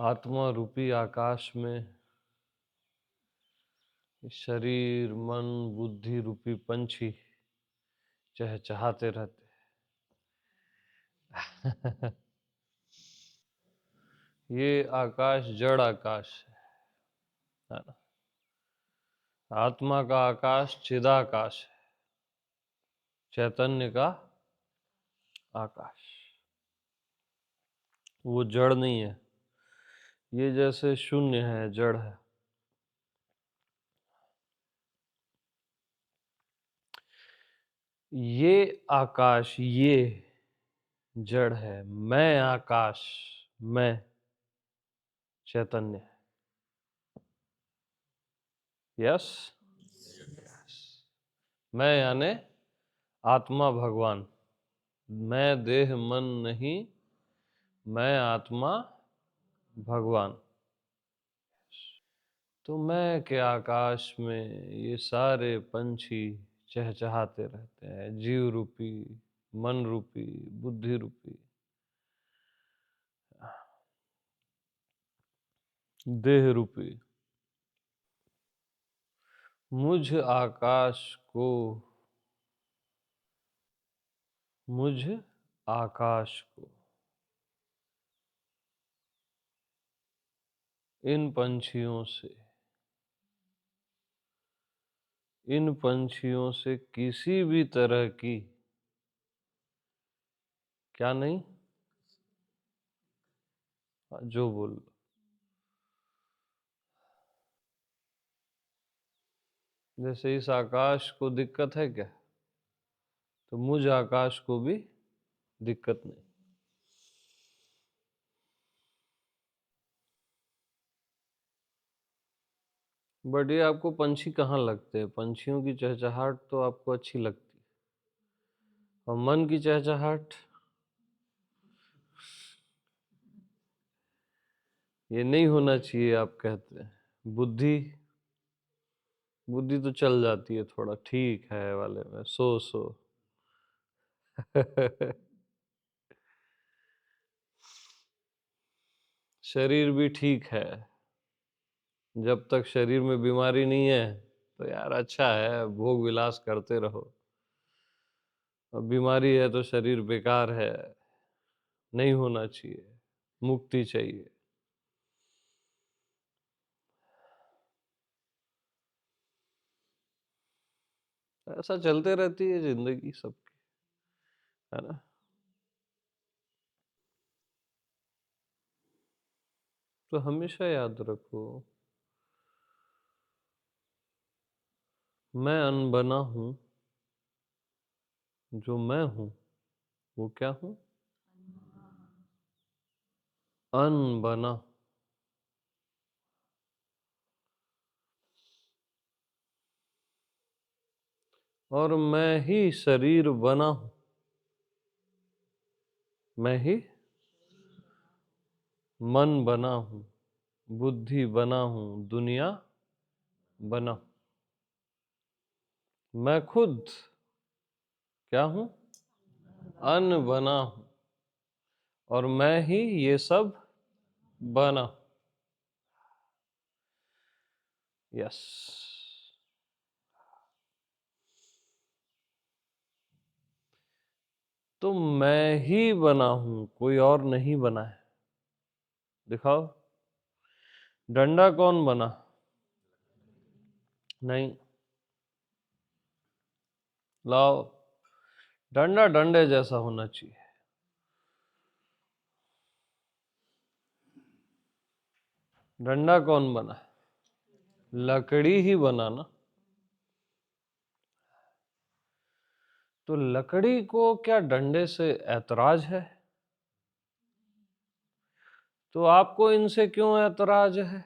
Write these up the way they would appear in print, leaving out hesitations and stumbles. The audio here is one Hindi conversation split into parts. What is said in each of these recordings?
आत्मा रूपी आकाश में शरीर, मन, बुद्धि रूपी पंछी चहचहाते रहते हैं। ये आकाश जड़ आकाश है ना। आत्मा का आकाश चिदाकाश है, चैतन्य का आकाश। वो जड़ नहीं है, ये जैसे शून्य है, जड़ है। ये आकाश, ये जड़ है। मैं आकाश, मैं चैतन्य। यस, मैं यानी आत्मा भगवान। मैं देह मन नहीं, मैं आत्मा भगवान। तो मैं के आकाश में ये सारे पंछी चहचहाते रहते हैं, जीव रूपी, मन रूपी, बुद्धि रूपी, देह रूपी। मुझ आकाश को, मुझ आकाश को इन पंछियों से, इन पंछियों से किसी भी तरह की क्या नहीं, जो बोल। जैसे इस आकाश को दिक्कत है क्या, तो मुझ आकाश को भी दिक्कत नहीं। बट ये आपको पंछी कहाँ लगते हैं? पंछियों की चहचहाहट तो आपको अच्छी लगती है, और मन की चहचहाहट ये नहीं होना चाहिए आप कहते हैं। बुद्धि, बुद्धि तो चल जाती है थोड़ा, ठीक है वाले में, सो शरीर भी ठीक है, जब तक शरीर में बीमारी नहीं है तो यार अच्छा है, भोग विलास करते रहो। अब बीमारी है तो शरीर बेकार है, नहीं होना चाहिए, मुक्ति चाहिए। ऐसा चलते रहती है जिंदगी सबकी, है ना। तो हमेशा याद रखो, मैं अनबना हूं। जो मैं हूं वो क्या हूं? अनबना। और मैं ही शरीर बना हूं, मैं ही मन बना हूं, बुद्धि बना हूं, दुनिया बना। मैं खुद क्या हूं? अन्न बना हूं, और मैं ही ये सब बना। यस। तो मैं ही बना हूं, कोई और नहीं बना है। दिखाओ, डंडा कौन बना? नहीं। लाओ, डंडा डंडे जैसा होना चाहिए। डंडा कौन बना? लकड़ी ही बना ना। तो लकड़ी को क्या डंडे से ऐतराज है? तो आपको इनसे क्यों ऐतराज है?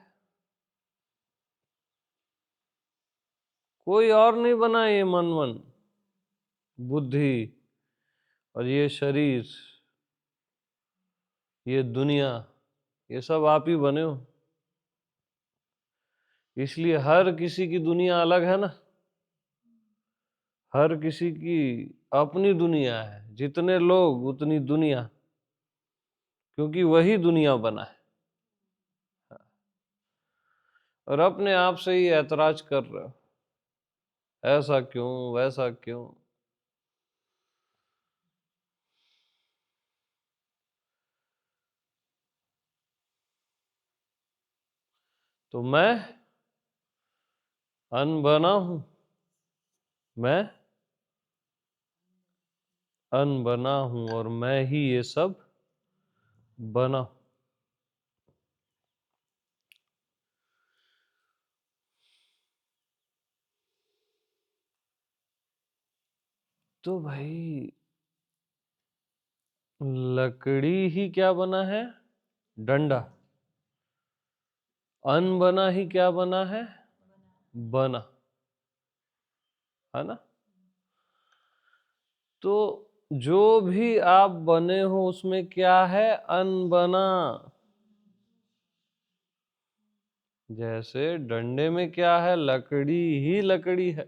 कोई और नहीं बना ये मन, बुद्धि और ये शरीर, ये दुनिया, ये सब आप ही बने हो। इसलिए हर किसी की दुनिया अलग है ना। हर किसी की अपनी दुनिया है, जितने लोग उतनी दुनिया, क्योंकि वही दुनिया बना है। और अपने आप से ही ऐतराज कर रहे हो, ऐसा क्यों, वैसा क्यों। तो मैं अनबना हूं, मैं अनबना हूं और मैं ही ये सब बना। तो भाई लकड़ी ही क्या बना है, डंडा। अनबना ही क्या बना है, बना, है ना। तो जो भी आप बने हो उसमें क्या है, अनबना। जैसे डंडे में क्या है, लकड़ी ही लकड़ी है।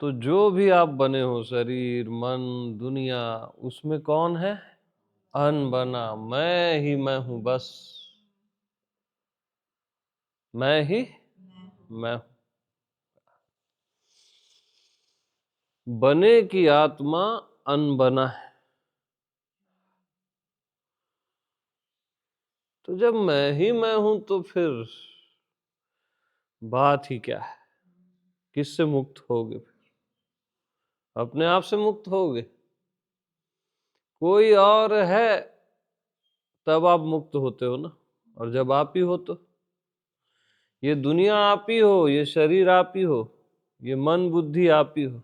तो जो भी आप बने हो, शरीर, मन, दुनिया, उसमें कौन है, अनबना। मैं ही मैं हूं, बस मैं ही मैं हूं। बने की आत्मा अनबना है। तो जब मैं ही मैं हूं तो फिर बात ही क्या है, किससे मुक्त होगे फिर, अपने आप से मुक्त होगे। कोई और है तब आप मुक्त होते हो ना, और जब आप ही हो तो ये दुनिया आप ही हो, ये शरीर आप ही हो, ये मन बुद्धि आप ही हो।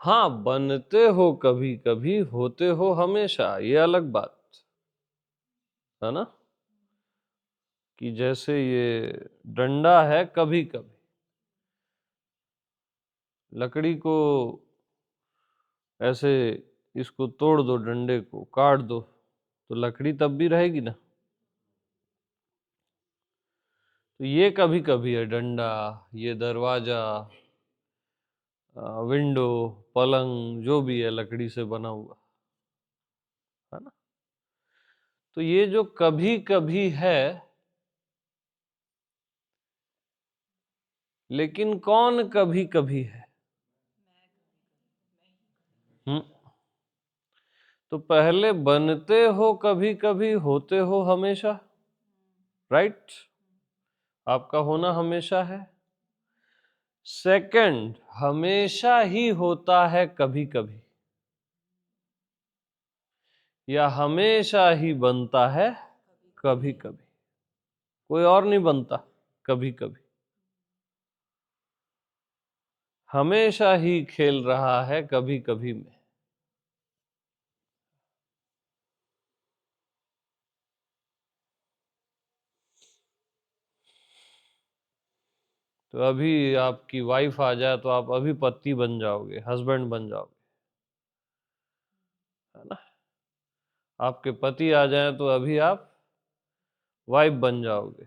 हाँ, बनते हो कभी कभी, होते हो हमेशा, ये अलग बात है ना। कि जैसे ये डंडा है, कभी कभी लकड़ी को ऐसे, इसको तोड़ दो, डंडे को काट दो, तो लकड़ी तब भी रहेगी ना। तो ये कभी कभी है डंडा, ये दरवाजा, विंडो, पलंग, जो भी है लकड़ी से बना हुआ, है ना। तो ये जो कभी कभी है, लेकिन कौन कभी कभी है। हम्म। तो पहले बनते हो कभी कभी, होते हो हमेशा, राइट। आपका होना हमेशा है। सेकंड, हमेशा ही होता है कभी कभी, या हमेशा ही बनता है कभी कभी। कोई और नहीं बनता कभी कभी, हमेशा ही खेल रहा है कभी कभी में। तो अभी आपकी वाइफ आ जाए तो आप अभी पति बन जाओगे, हस्बैंड बन जाओगे, है ना। आपके पति आ जाए तो अभी आप वाइफ बन जाओगे,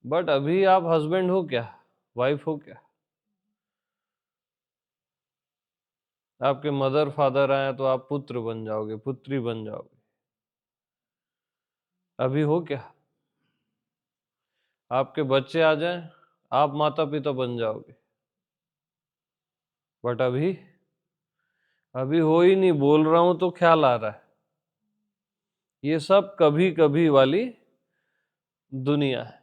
बट अभी आप हस्बैंड हो क्या, वाइफ हो क्या। आपके मदर फादर आए तो आप पुत्र बन जाओगे, पुत्री बन जाओगे, अभी हो क्या। आपके बच्चे आ जाएं, आप माता पिता बन जाओगे, बट अभी अभी हो ही नहीं, बोल रहा हूं तो ख्याल आ रहा है। ये सब कभी कभी वाली दुनिया है।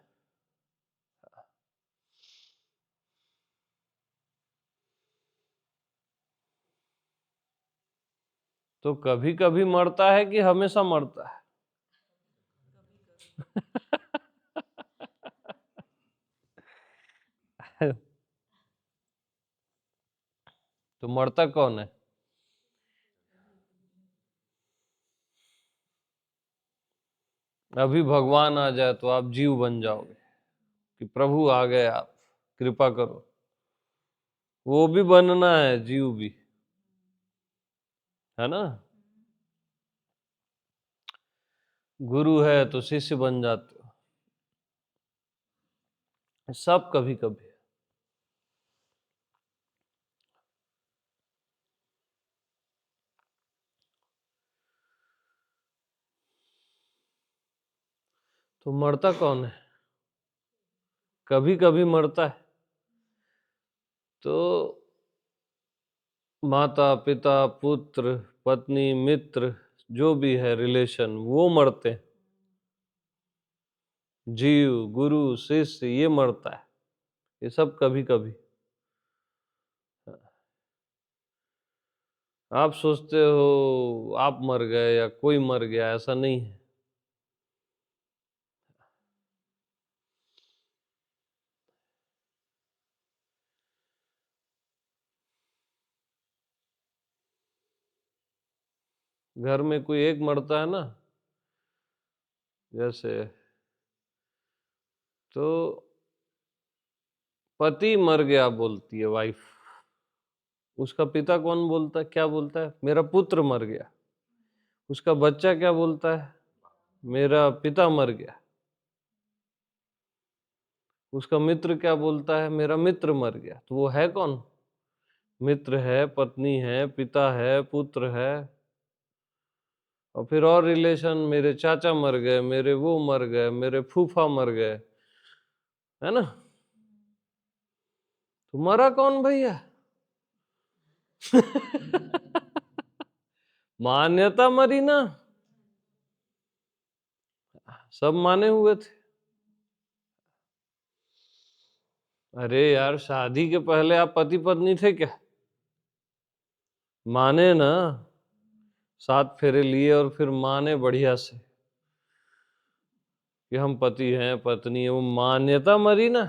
तो कभी कभी मरता है कि हमेशा मरता है। तो मरता कौन है। अभी भगवान आ जाए तो आप जीव बन जाओगे, कि प्रभु आ गए, आप कृपा करो। वो भी बनना है, जीव भी, है ना। गुरु है तो शिष्य बन जाते हो, सब कभी कभी। तो मरता कौन है? कभी कभी मरता है। तो माता पिता पुत्र पत्नी मित्र जो भी है रिलेशन वो मरते हैं। जीव गुरु शिष्य ये मरता है, ये सब कभी कभी। आप सोचते हो आप मर गए या कोई मर गया, ऐसा नहीं है। घर में कोई एक मरता है ना, जैसे तो पति मर गया बोलती है वाइफ, उसका पिता कौन बोलता है, क्या बोलता है? मेरा पुत्र मर गया। उसका बच्चा क्या बोलता है? मेरा पिता मर गया। उसका मित्र क्या बोलता है? मेरा मित्र मर गया। तो वो है कौन? मित्र है, पत्नी है, पिता है, पुत्र है। और फिर और रिलेशन, मेरे चाचा मर गए, मेरे वो मर गए, मेरे फूफा मर गए, है ना? तो मरा कौन भैया? मान्यता मरी ना, सब माने हुए थे। अरे यार, शादी के पहले आप पति पत्नी थे क्या? माने ना, 7 फेरे लिए और फिर माने बढ़िया से कि हम पति हैं पत्नी है। वो मान्यता मरी ना,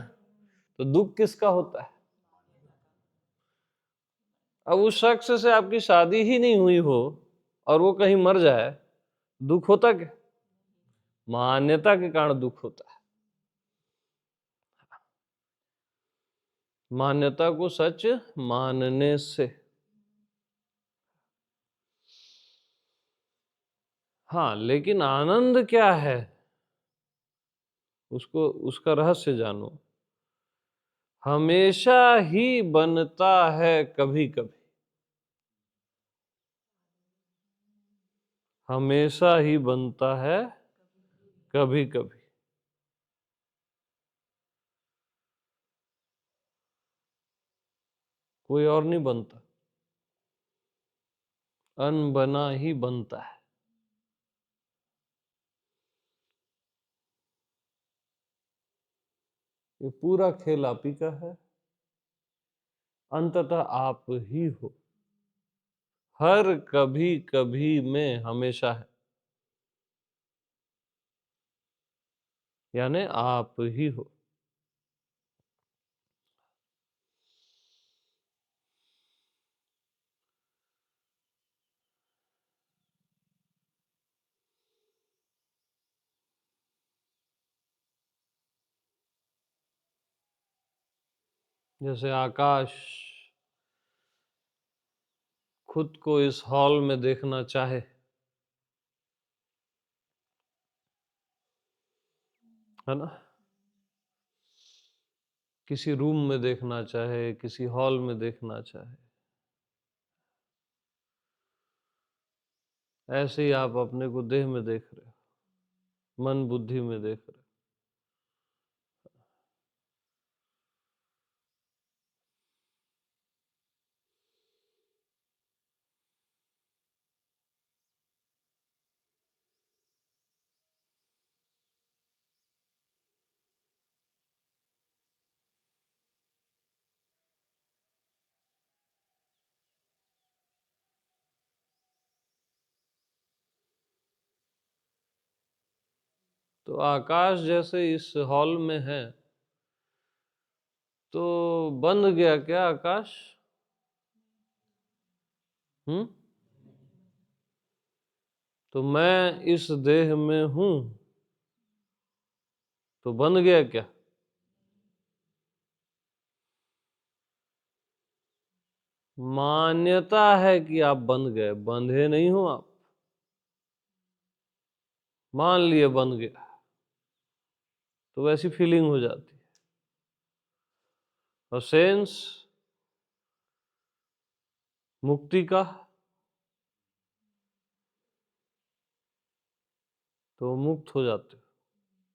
तो दुख किसका होता है? अब उस शख्स से आपकी शादी ही नहीं हुई हो और वो कहीं मर जाए, दुख होता क्या? मान्यता के कारण दुख होता है। मान्यता को सच मानने से। हाँ, लेकिन आनंद क्या है, उसको उसका रहस्य जानो। हमेशा ही बनता है कभी कभी, हमेशा ही बनता है कभी कभी। कोई और नहीं बनता, अनबना ही बनता है। ये पूरा खेल आप ही का है, अंततः आप ही हो। हर कभी कभी में हमेशा है, यानी आप ही हो। जैसे आकाश खुद को इस हॉल में देखना चाहे, है ना? किसी रूम में देखना चाहे, किसी हॉल में देखना चाहे, ऐसे ही आप अपने को देह में देख रहे हो, मन बुद्धि में देख रहे हो। तो आकाश जैसे इस हॉल में है, तो बंद गया क्या आकाश? हम्म? तो मैं इस देह में हूं, तो बंद गया क्या? मान्यता है कि आप बंद गए, बंधे नहीं हो आप। मान लिए बंद गया, तो वैसी फीलिंग हो जाती है। और सेंस मुक्ति का, तो मुक्त हो जाते हो।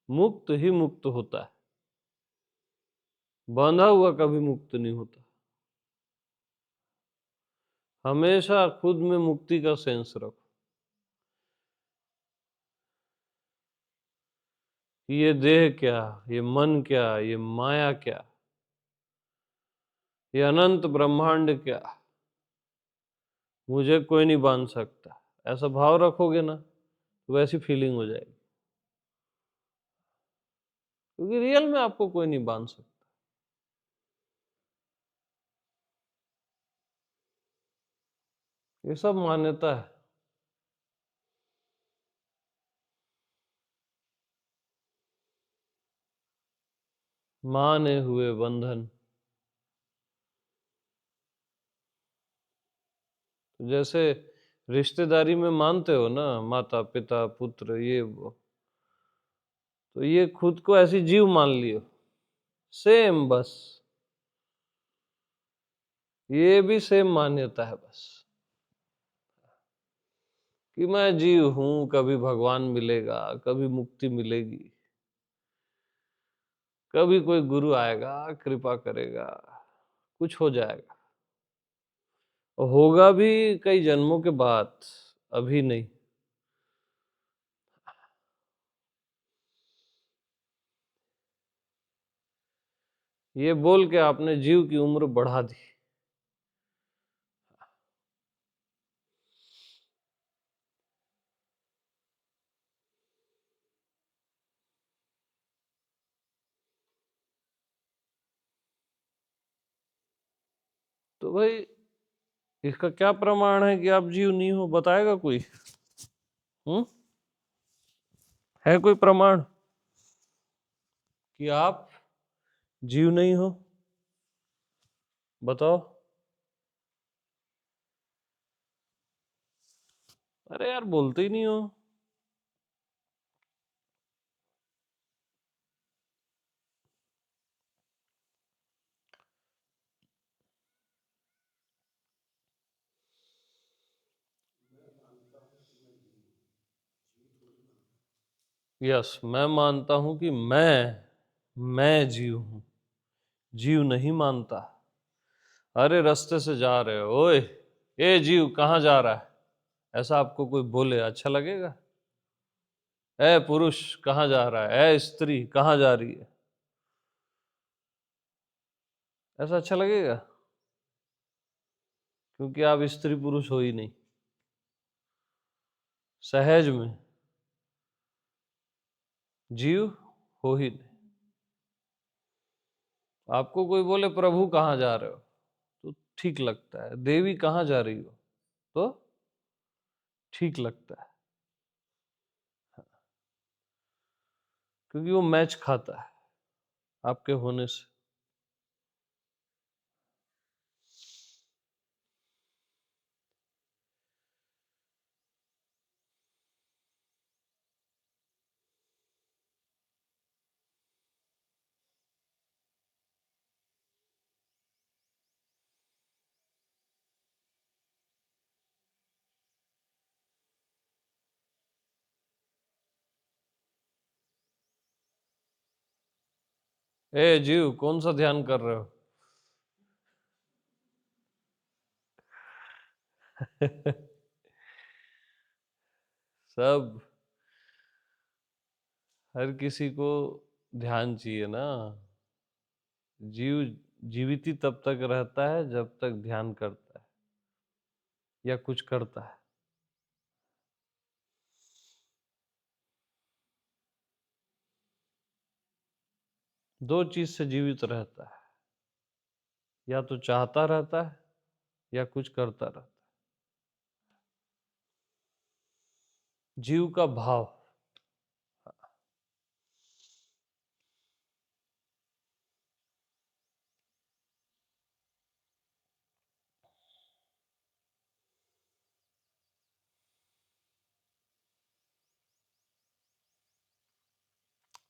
मुक्त ही मुक्त होता है, बांधा हुआ कभी मुक्त नहीं होता। हमेशा खुद में मुक्ति का सेंस रखो कि ये देह क्या, ये मन क्या, ये माया क्या, ये अनंत ब्रह्मांड क्या, मुझे कोई नहीं बांध सकता। ऐसा भाव रखोगे ना तो वैसी फीलिंग हो जाएगी, क्योंकि रियल में आपको कोई नहीं बांध सकता। ये सब मान्यता है। माने हुए बंधन। जैसे रिश्तेदारी में मानते हो ना, माता पिता पुत्र ये वो, तो ये खुद को ऐसी जीव मान लियो, सेम बस, ये भी सेम मान्यता है बस, कि मैं जीव हूं, कभी भगवान मिलेगा, कभी मुक्ति मिलेगी, कभी कोई गुरु आएगा, कृपा करेगा, कुछ हो जाएगा। होगा भी कई जन्मों के बाद, अभी नहीं। ये बोल के आपने जीव की उम्र बढ़ा दी। तो भाई इसका क्या प्रमाण है कि आप जीव नहीं हो? बताएगा कोई? हम्म? है कोई प्रमाण कि आप जीव नहीं हो? बताओ। अरे यार बोलते ही नहीं हो। यस, मैं मानता हूं कि मैं जीव हूं, जीव नहीं मानता। अरे रास्ते से जा रहे हो, ओए ए जीव कहाँ जा रहा है, ऐसा आपको कोई बोले अच्छा लगेगा? ए पुरुष कहाँ जा रहा है, ए स्त्री कहाँ जा रही है, ऐसा अच्छा लगेगा? क्योंकि आप स्त्री पुरुष हो ही नहीं, सहज में जीव हो ही नहीं। आपको कोई बोले प्रभु कहाँ जा रहे हो तो ठीक लगता है, देवी कहाँ जा रही हो तो ठीक लगता है, क्योंकि वो मैच खाता है आपके होने से। ए जीव कौन सा ध्यान कर रहे हो? सब, हर किसी को ध्यान चाहिए ना। जीव जीवित ही तब तक रहता है जब तक ध्यान करता है या कुछ करता है। दो चीज से जीवित रहता है, या तो चाहता रहता है या कुछ करता रहता है। जीव का भाव।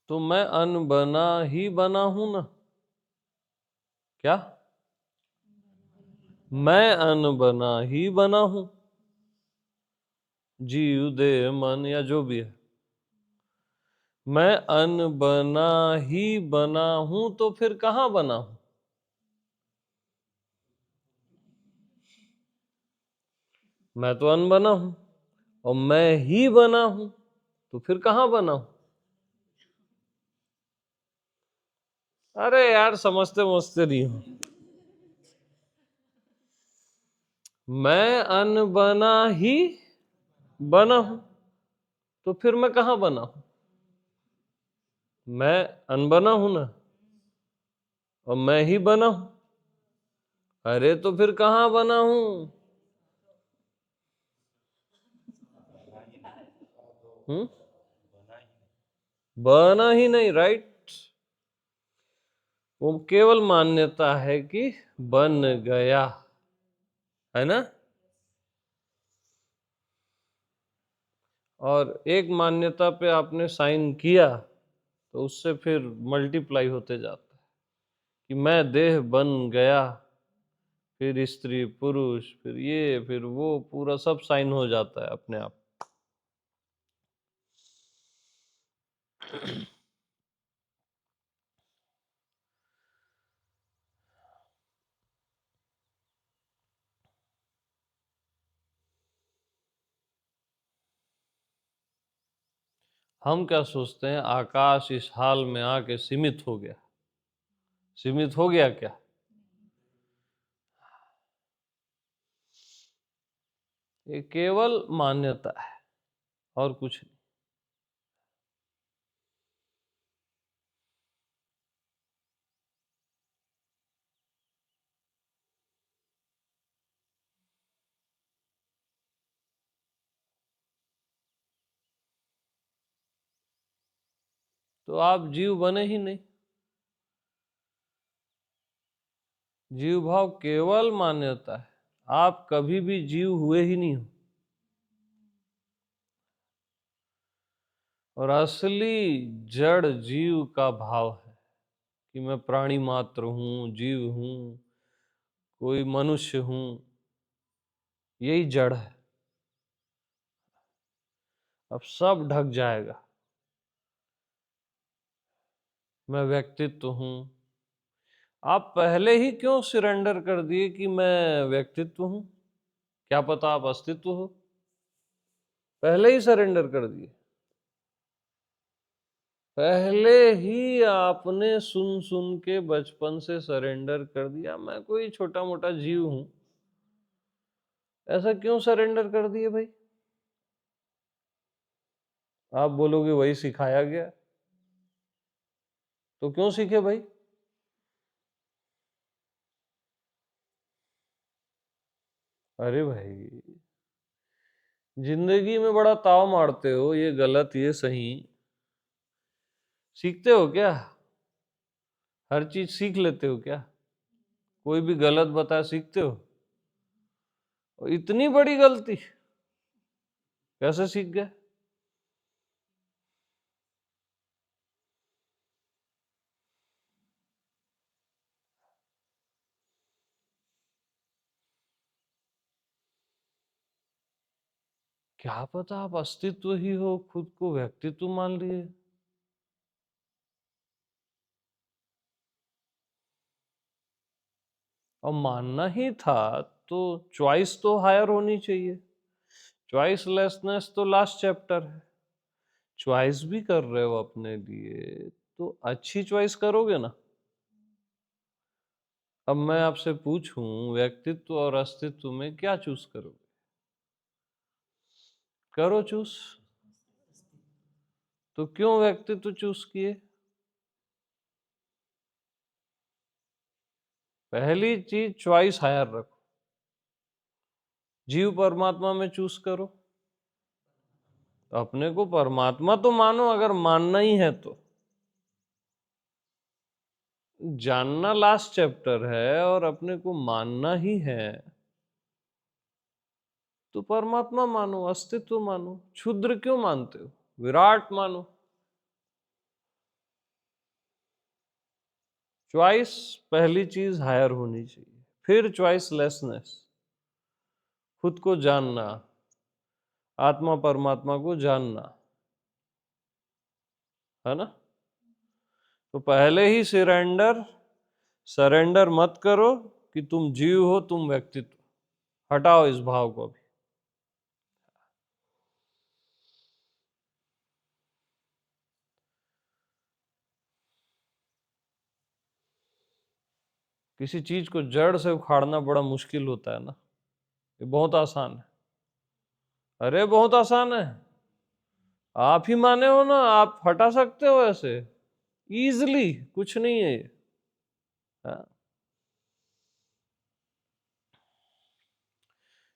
तो मैं अनबना ही बना हूं ना। क्या? मैं अनबना ही बना हूं, जीव देह मन या जो भी है। मैं अनबना ही बना हूं तो फिर कहां बना हूं? मैं तो अनबना हूं और मैं ही बना हूं तो फिर कहां बना हूं? अरे यार समझते समझते नहीं हो। मैं अनबना ही बना हूं तो फिर मैं कहां बना हूं? मैं अनबना हूं ना, और मैं ही बना हूं। अरे तो फिर कहां बना हूं? हम्म? बना ही नहीं, राइट। वो केवल मान्यता है कि बन गया, है ना। और एक मान्यता पे आपने साइन किया तो उससे फिर मल्टीप्लाई होते जाता है कि मैं देह बन गया, फिर स्त्री पुरुष, फिर ये फिर वो, पूरा सब साइन हो जाता है अपने आप। हम क्या सोचते हैं, आकाश इस हाल में आके सीमित हो गया। सीमित हो गया क्या? ये केवल मान्यता है और कुछ नहीं। तो आप जीव बने ही नहीं। जीव भाव केवल मान्यता है, आप कभी भी जीव हुए ही नहीं हो। और असली जड़ जीव का भाव है कि मैं प्राणी मात्र हूं, जीव हूं, कोई मनुष्य हूं, यही जड़ है। अब सब ढक जाएगा। मैं व्यक्तित्व हूं। आप पहले ही क्यों सरेंडर कर दिए कि मैं व्यक्तित्व हूं? क्या पता आप अस्तित्व हो? पहले ही सरेंडर कर दिए। पहले ही आपने सुन सुन के बचपन से सरेंडर कर दिया, मैं कोई छोटा मोटा जीव हूं। ऐसा क्यों सरेंडर कर दिए भाई? आप बोलोगे वही सिखाया गया, तो क्यों सीखे भाई? अरे भाई, जिंदगी में बड़ा ताव मारते हो, ये गलत ये सही। सीखते हो क्या? हर चीज सीख लेते हो क्या? कोई भी गलत बता सीखते हो? और इतनी बड़ी गलती कैसे सीख गए? क्या पता आप अस्तित्व ही हो, खुद को व्यक्तित्व मान लिए। और मानना ही था तो चॉइस तो हायर होनी चाहिए। चॉइस लेसनेस तो लास्ट चैप्टर है। चॉइस भी कर रहे हो अपने लिए तो अच्छी चॉइस करोगे ना। अब मैं आपसे पूछूं, व्यक्तित्व और अस्तित्व में क्या चूज करोगे? करो चूज। तो क्यों व्यक्तित्व चूज किए? पहली चीज, चॉइस हायर रखो। जीव परमात्मा में चूज करो। अपने को परमात्मा तो मानो, अगर मानना ही है तो। जानना लास्ट चैप्टर है और अपने को मानना ही है तो परमात्मा मानो, अस्तित्व मानो। क्षुद्र क्यों मानते हो? विराट मानो। चॉइस पहली चीज हायर होनी चाहिए, फिर चॉइसलेसनेस, खुद को जानना, आत्मा परमात्मा को जानना। है ना? तो पहले ही सरेंडर मत करो कि तुम जीव हो, तुम व्यक्तित्व। हटाओ इस भाव को भी। किसी चीज को जड़ से उखाड़ना बड़ा मुश्किल होता है ना, ये बहुत आसान है। अरे बहुत आसान है, आप ही माने हो ना, आप हटा सकते हो ऐसे इजली, कुछ नहीं है ये। हाँ।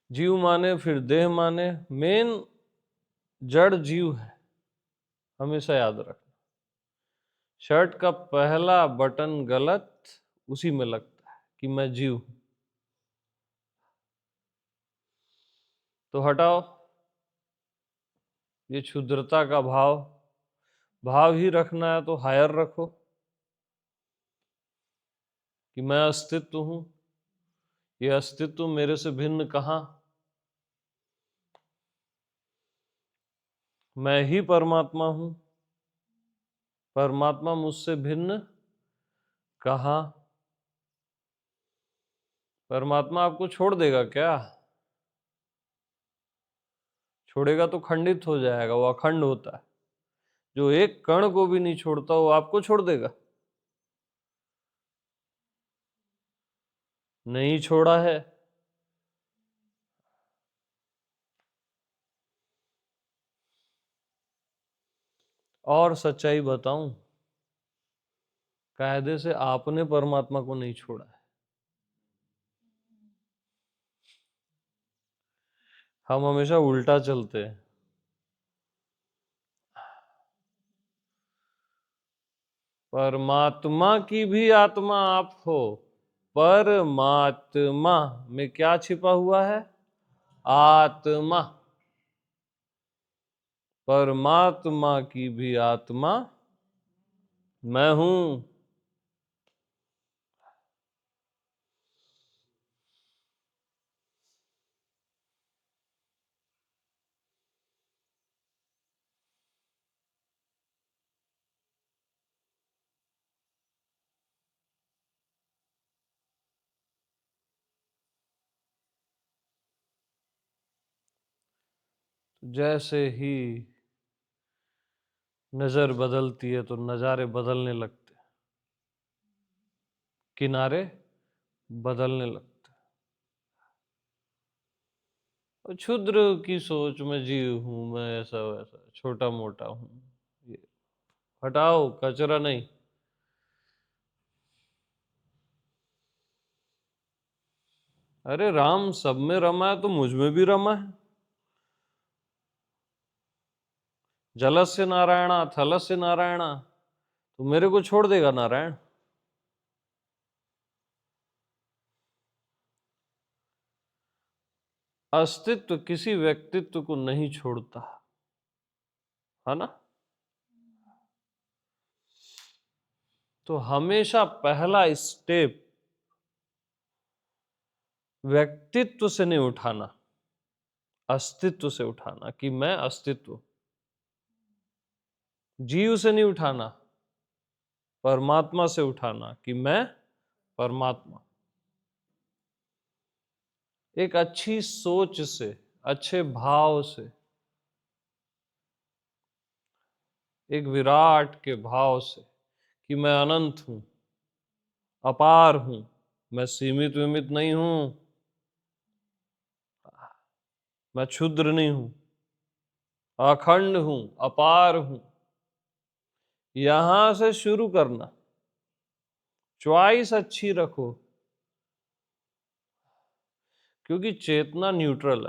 जीव माने फिर देह माने, मेन जड़ जीव है, हमेशा याद रखना। शर्ट का पहला बटन गलत उसी में लगता है कि मैं जीव हूं। तो हटाओ ये क्षुद्रता का भाव ही रखना है तो हायर रखो कि मैं अस्तित्व हूं, ये अस्तित्व मेरे से भिन्न कहाँ, मैं ही परमात्मा हूं, परमात्मा मुझसे भिन्न कहाँ। परमात्मा आपको छोड़ देगा क्या? छोड़ेगा तो खंडित हो जाएगा, वो अखंड होता है। जो एक कण को भी नहीं छोड़ता वो आपको छोड़ देगा? नहीं छोड़ा है। और सच्चाई बताऊं, कायदे से आपने परमात्मा को नहीं छोड़ा है, हम हमेशा उल्टा चलते हैं। परमात्मा की भी आत्मा आप हो। परमात्मा में क्या छिपा हुआ है? आत्मा। परमात्मा की भी आत्मा मैं हूं। जैसे ही नजर बदलती है तो नजारे बदलने लगते हैं, किनारे बदलने लगते हैं। और क्षुद्र की सोच में जीव हूं, मैं ऐसा वैसा छोटा मोटा हूं, ये हटाओ, कचरा नहीं। अरे राम सब में रमा है तो मुझ में भी रमा है। जलस्य नारायणा थलस्य नारायणा, तो मेरे को छोड़ देगा नारायण? अस्तित्व किसी व्यक्तित्व को नहीं छोड़ता, है ना? तो हमेशा पहला स्टेप व्यक्तित्व से नहीं उठाना, अस्तित्व से उठाना कि मैं अस्तित्व। जीव से नहीं उठाना, परमात्मा से उठाना कि मैं परमात्मा। एक अच्छी सोच से, अच्छे भाव से, एक विराट के भाव से कि मैं अनंत हूं, अपार हूं, मैं सीमित विमित नहीं हूं, मैं क्षुद्र नहीं हूं, अखंड हूं, अपार हूं। यहां से शुरू करना, चॉइस अच्छी रखो, क्योंकि चेतना न्यूट्रल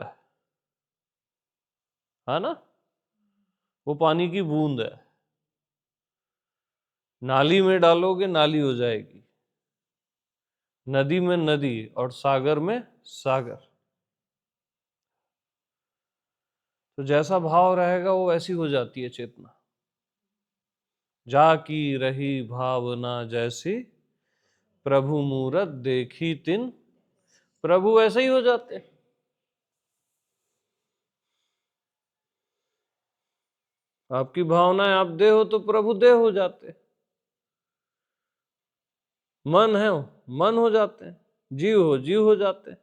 है ना? वो पानी की बूंद है, नाली में डालोगे नाली हो जाएगी, नदी में नदी, और सागर में सागर। तो जैसा भाव रहेगा वो वैसी हो जाती है चेतना। जाकी रही भावना जैसी, प्रभु मूरत देखी तिन, प्रभु ऐसे ही हो जाते हैं। आपकी भावनाएं, आप देह हो तो प्रभु देह हो जाते, मन है मन हो जाते हैं, जीव हो जीव हो जाते हैं।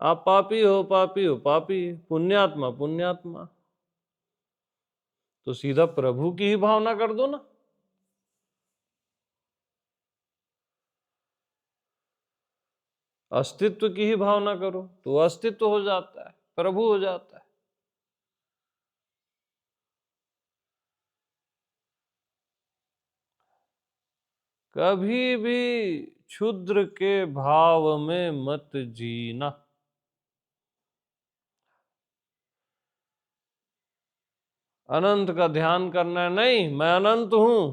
आप पापी हो पापी, पुण्यात्मा पुण्यात्मा, तो सीधा प्रभु की ही भावना कर दो ना। अस्तित्व की ही भावना करो तो अस्तित्व हो जाता है, प्रभु हो जाता है। कभी भी क्षुद्र के भाव में मत जीना। अनंत का ध्यान करना है, नहीं मैं अनंत हूं।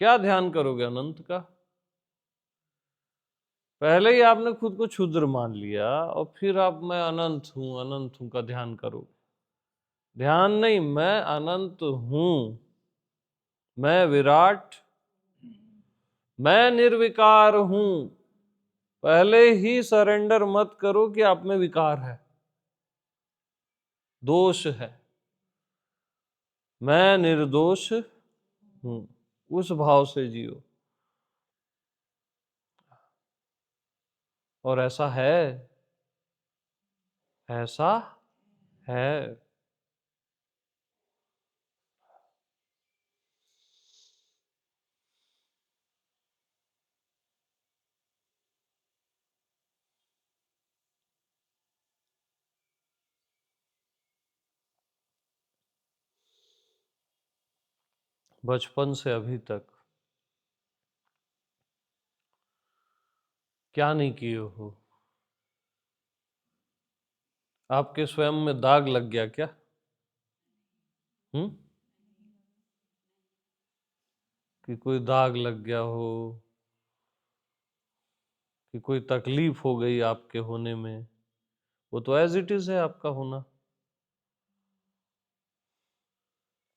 क्या ध्यान करोगे अनंत का? पहले ही आपने खुद को क्षुद्र मान लिया और फिर आप मैं अनंत हूं का ध्यान करोगे। ध्यान नहीं, मैं अनंत हूं, मैं विराट, मैं निर्विकार हूं। पहले ही सरेंडर मत करो कि आप में विकार है, दोष है। मैं निर्दोष हूं, उस भाव से जियो। और ऐसा है, ऐसा है। बचपन से अभी तक क्या नहीं किए हो? आपके स्वयं में दाग लग गया क्या? हम्म? कि कोई दाग लग गया हो, कि कोई तकलीफ हो गई आपके होने में? वो तो एज इट इज है आपका होना।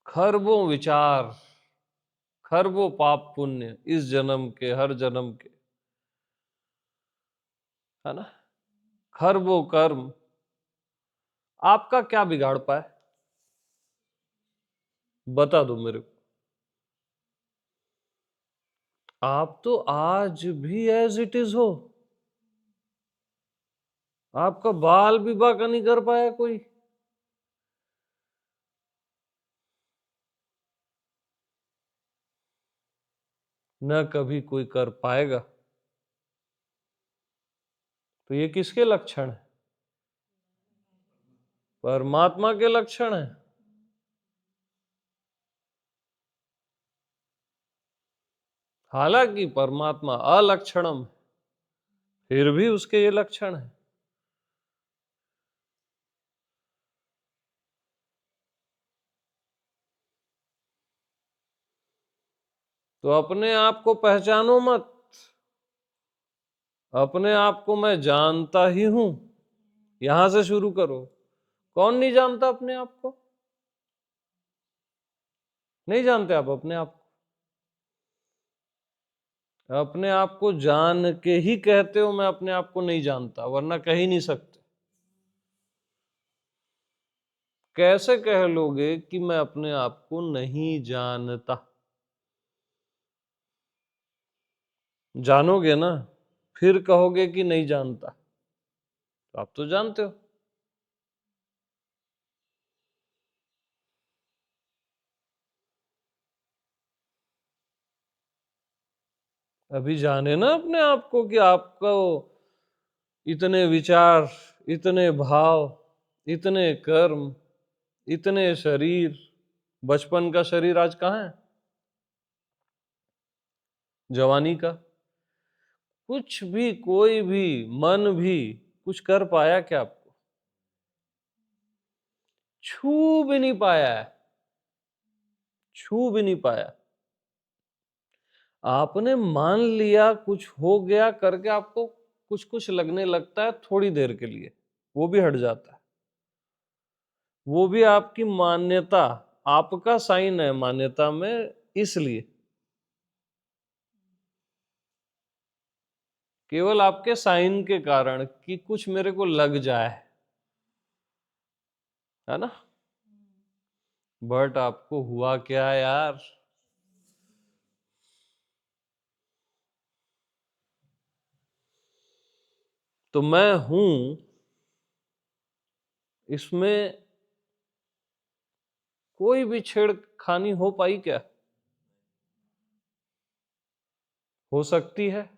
खरबों विचार, खरबों पाप पुण्य इस जन्म के, हर जन्म के, है ना? खरबों कर्म, आपका क्या बिगाड़ पाए? बता दो मेरे को। आप तो आज भी एज इट इज हो। आपका बाल विवाह का नहीं कर पाया कोई। न कभी कोई कर पाएगा। तो ये किसके लक्षण है? परमात्मा के लक्षण है। हालांकि परमात्मा अलक्षणम, फिर भी उसके ये लक्षण है। तो अपने आप को पहचानो मत। अपने आप को मैं जानता ही हूं, यहां से शुरू करो। कौन नहीं जानता अपने आप को? नहीं जानते आप अपने आप को? अपने आप को जान के ही कहते हो मैं अपने आप को नहीं जानता, वरना कह ही नहीं सकते। कैसे कह लोगे कि मैं अपने आप को नहीं जानता? जानोगे ना, फिर कहोगे कि नहीं जानता। तो आप तो जानते हो। अभी जाने ना अपने आप को कि आपको इतने विचार, इतने भाव, इतने कर्म, इतने शरीर। बचपन का शरीर आज कहाँ है? जवानी का कुछ भी, कोई भी मन भी कुछ कर पाया क्या आपको? छू भी नहीं पाया है, छू भी नहीं पाया। आपने मान लिया कुछ हो गया करके, आपको कुछ कुछ लगने लगता है थोड़ी देर के लिए, वो भी हट जाता है। वो भी आपकी मान्यता, आपका साइन है मान्यता में, इसलिए केवल आपके साइन के कारण कि कुछ मेरे को लग जाए। है ना? बट आपको हुआ क्या यार? तो मैं हूं, इसमें कोई भी छेड़खानी हो पाई क्या? हो सकती है।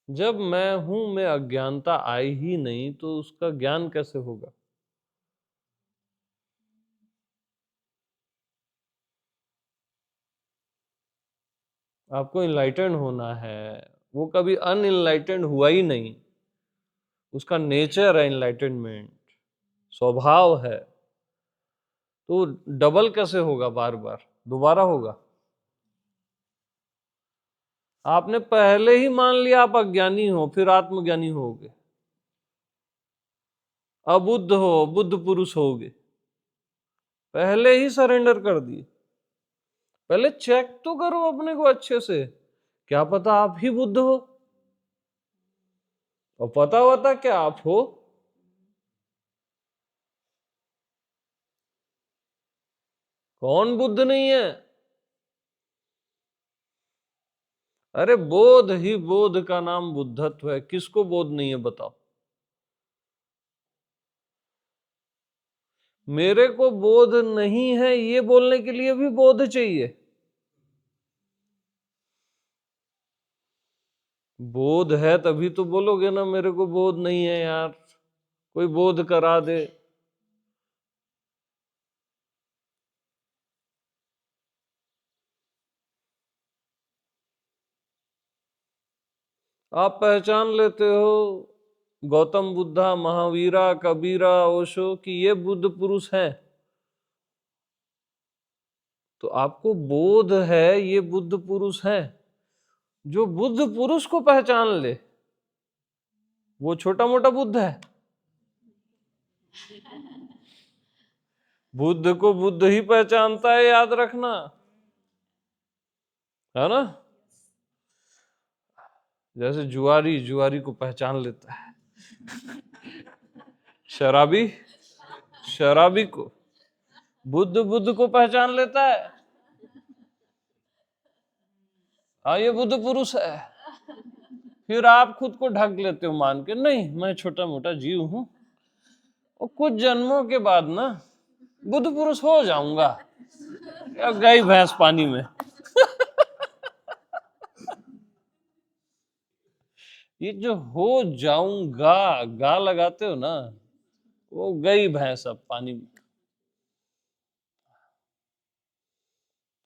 जब मैं हूं में अज्ञानता आई ही नहीं तो उसका ज्ञान कैसे होगा? आपको इनलाइटेंड होना है, वो कभी अनइनलाइटेंड हुआ ही नहीं। उसका नेचर है इनलाइटेनमेंट, स्वभाव है। तो डबल कैसे होगा? बार बार दोबारा होगा? आपने पहले ही मान लिया आप अज्ञानी हो, फिर आत्मज्ञानी होगे, अबुद्ध हो बुद्ध पुरुष होगे, पहले ही सरेंडर कर दिए। पहले चेक तो करो अपने को अच्छे से, क्या पता आप ही बुद्ध हो, और पता होता क्या आप हो। कौन बुद्ध नहीं है? अरे बोध ही बोध का नाम बुद्धत्व है, किसको बोध नहीं है बताओ? मेरे को बोध नहीं है ये बोलने के लिए भी बोध चाहिए। बोध है तभी तो बोलोगे ना मेरे को बोध नहीं है यार, कोई बोध करा दे। आप पहचान लेते हो गौतम बुद्धा, महावीरा, कबीरा, ओशो कि ये बुद्ध पुरुष हैं, तो आपको बोध है ये बुद्ध पुरुष हैं। जो बुद्ध पुरुष को पहचान ले वो छोटा मोटा बुद्ध है। बुद्ध को बुद्ध ही पहचानता है, याद रखना, है ना? जैसे जुआरी जुआरी को पहचान लेता है, शराबी शराबी को, बुद्ध बुद्ध को पहचान लेता है, हाँ ये बुद्ध पुरुष है। फिर आप खुद को ढक लेते हो मान के, नहीं मैं छोटा मोटा जीव हूं, और कुछ जन्मों के बाद ना बुद्ध पुरुष हो जाऊंगा। या गई भैंस पानी में। ये जो हो जाऊंगा गा लगाते हो ना, वो गई भैंस अब पानी में।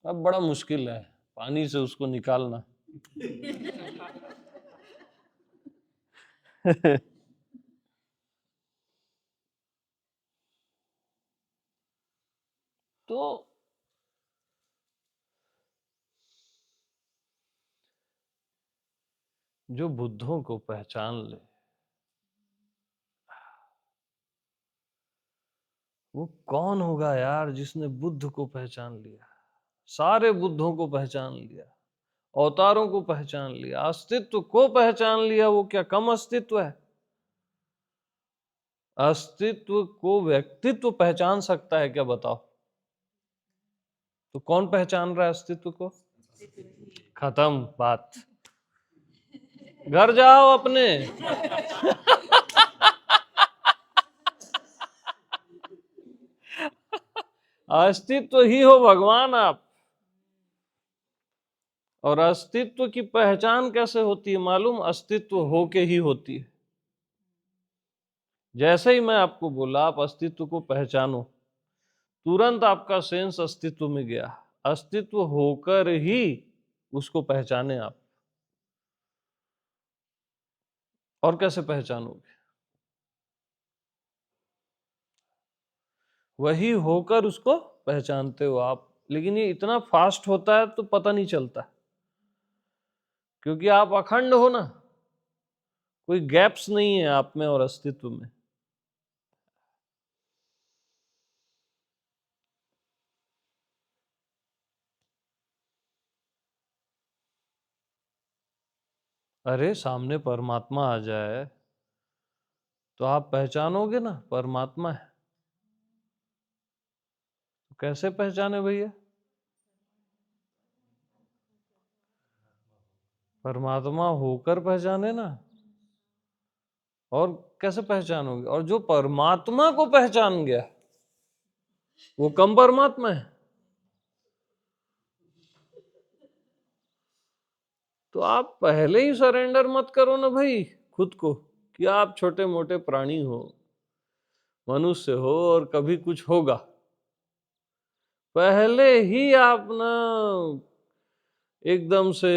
अब बड़ा मुश्किल है पानी से उसको निकालना। तो जो बुद्धों को पहचान ले वो कौन होगा यार जिसने बुद्ध को पहचान लिया, सारे बुद्धों को पहचान लिया, अवतारों को पहचान लिया, अस्तित्व को पहचान लिया, वो क्या कम अस्तित्व है? अस्तित्व को व्यक्तित्व पहचान सकता है क्या बताओ? तो कौन पहचान रहा है अस्तित्व को? खत्म बात, घर जाओ अपने। अस्तित्व ही हो भगवान आप। और अस्तित्व की पहचान कैसे होती है मालूम? अस्तित्व होके ही होती है। जैसे ही मैं आपको बोला आप अस्तित्व को पहचानो, तुरंत आपका सेंस अस्तित्व में गया, अस्तित्व होकर ही उसको पहचाने आप। और कैसे पहचानोगे? वही होकर उसको पहचानते हो आप, लेकिन ये इतना फास्ट होता है तो पता नहीं चलता, क्योंकि आप अखंड हो ना, कोई गैप्स नहीं है आप में और अस्तित्व में। अरे सामने परमात्मा आ जाए तो आप पहचानोगे ना परमात्मा है। तो कैसे पहचाने भैया? परमात्मा होकर पहचाने ना। और कैसे पहचानोगे? और जो परमात्मा को पहचान गया वो कम परमात्मा है। तो आप पहले ही सरेंडर मत करो ना भाई खुद को, कि आप छोटे मोटे प्राणी हो, मनुष्य हो और कभी कुछ होगा। पहले ही आप ना एकदम से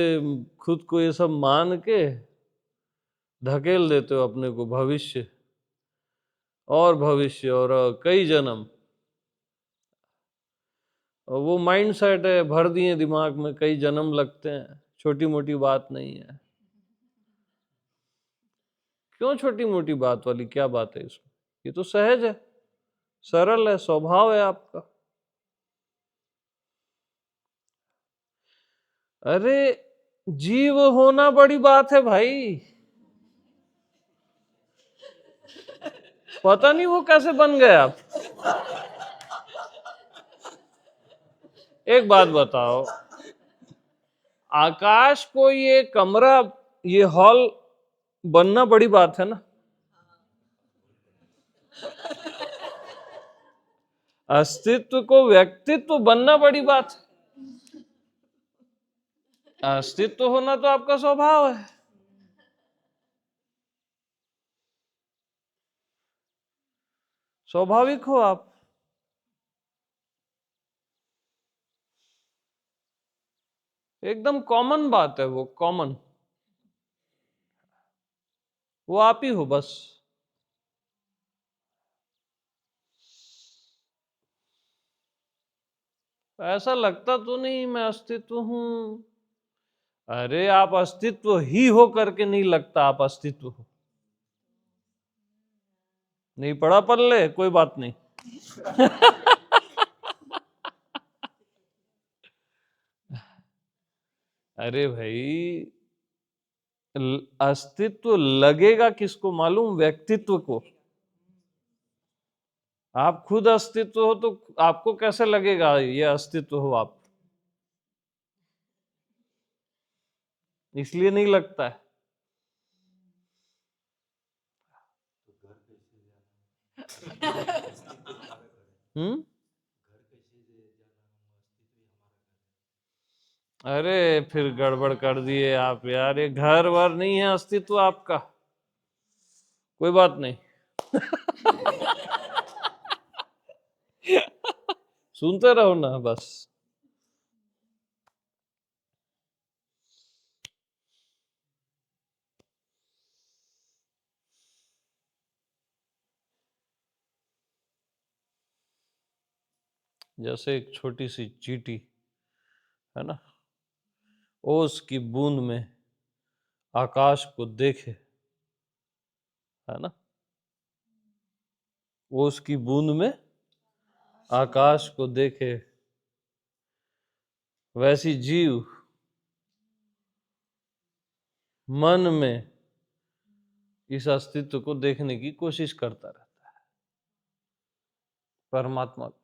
खुद को ये सब मान के धकेल देते हो अपने को भविष्य और भविष्य और कई जन्म। और वो माइंड सेट है, भर दिए दिमाग में, कई जन्म लगते हैं, छोटी मोटी बात नहीं है। क्यों छोटी मोटी बात वाली क्या बात है इसमें? ये तो सहज है, सरल है, स्वभाव है आपका। अरे जीव होना बड़ी बात है भाई। पता नहीं वो कैसे बन गए आप। एक बात बताओ, आकाश को ये कमरा, ये हॉल बनना बड़ी बात है ना। अस्तित्व को व्यक्तित्व बनना बड़ी बात है। अस्तित्व होना तो आपका स्वभाव है। स्वाभाविक हो आप। एकदम कॉमन बात है, वो कॉमन, वो आप ही हो बस। ऐसा लगता तो नहीं मैं अस्तित्व हूं। अरे आप अस्तित्व ही हो करके नहीं लगता आप अस्तित्व हो। नहीं पड़ा पल्ले, कोई बात नहीं। अरे भाई, अस्तित्व लगेगा किसको मालूम? व्यक्तित्व को। आप खुद अस्तित्व हो तो आपको कैसे लगेगा ये अस्तित्व हो आप? इसलिए नहीं लगता है। हम्म। अरे फिर गड़बड़ कर दिए आप यार, ये घर वर नहीं है अस्तित्व आपका। कोई बात नहीं। सुनते रहो ना बस। जैसे एक छोटी सी चींटी है ना, ओस की बूंद में आकाश को देखे, है ना, ओस की बूंद में आकाश को देखे, वैसी जीव मन में इस अस्तित्व को देखने की कोशिश करता रहता है, परमात्मा को।